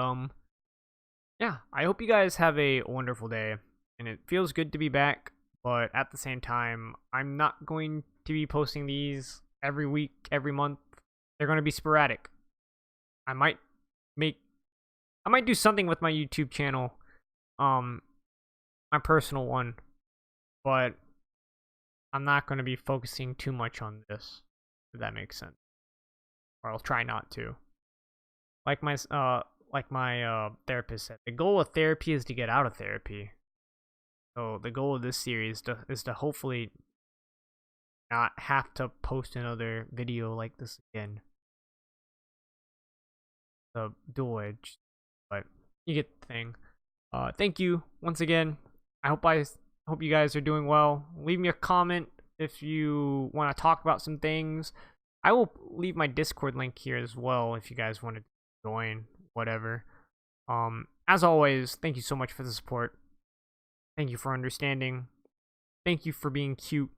yeah, I hope you guys have a wonderful day. And it feels good to be back, but at the same time, I'm not going to be posting these every week, every month. They're going to be sporadic. I might do something with my YouTube channel, my personal one, but I'm not going to be focusing too much on this, if that makes sense. Or I'll try not to. Like my therapist said, the goal of therapy is to get out of therapy. So the goal of this series is to hopefully not have to post another video like this again. The dual edge, but you get the thing. Thank you once again. I hope you guys are doing well. Leave me a comment if you want to talk about some things. I will leave my Discord link here as well if you guys want to join, whatever. As always, thank you so much for the support. Thank you for understanding. Thank you for being cute.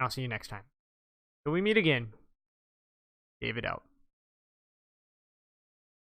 I'll see you next time. Till we meet again. David out.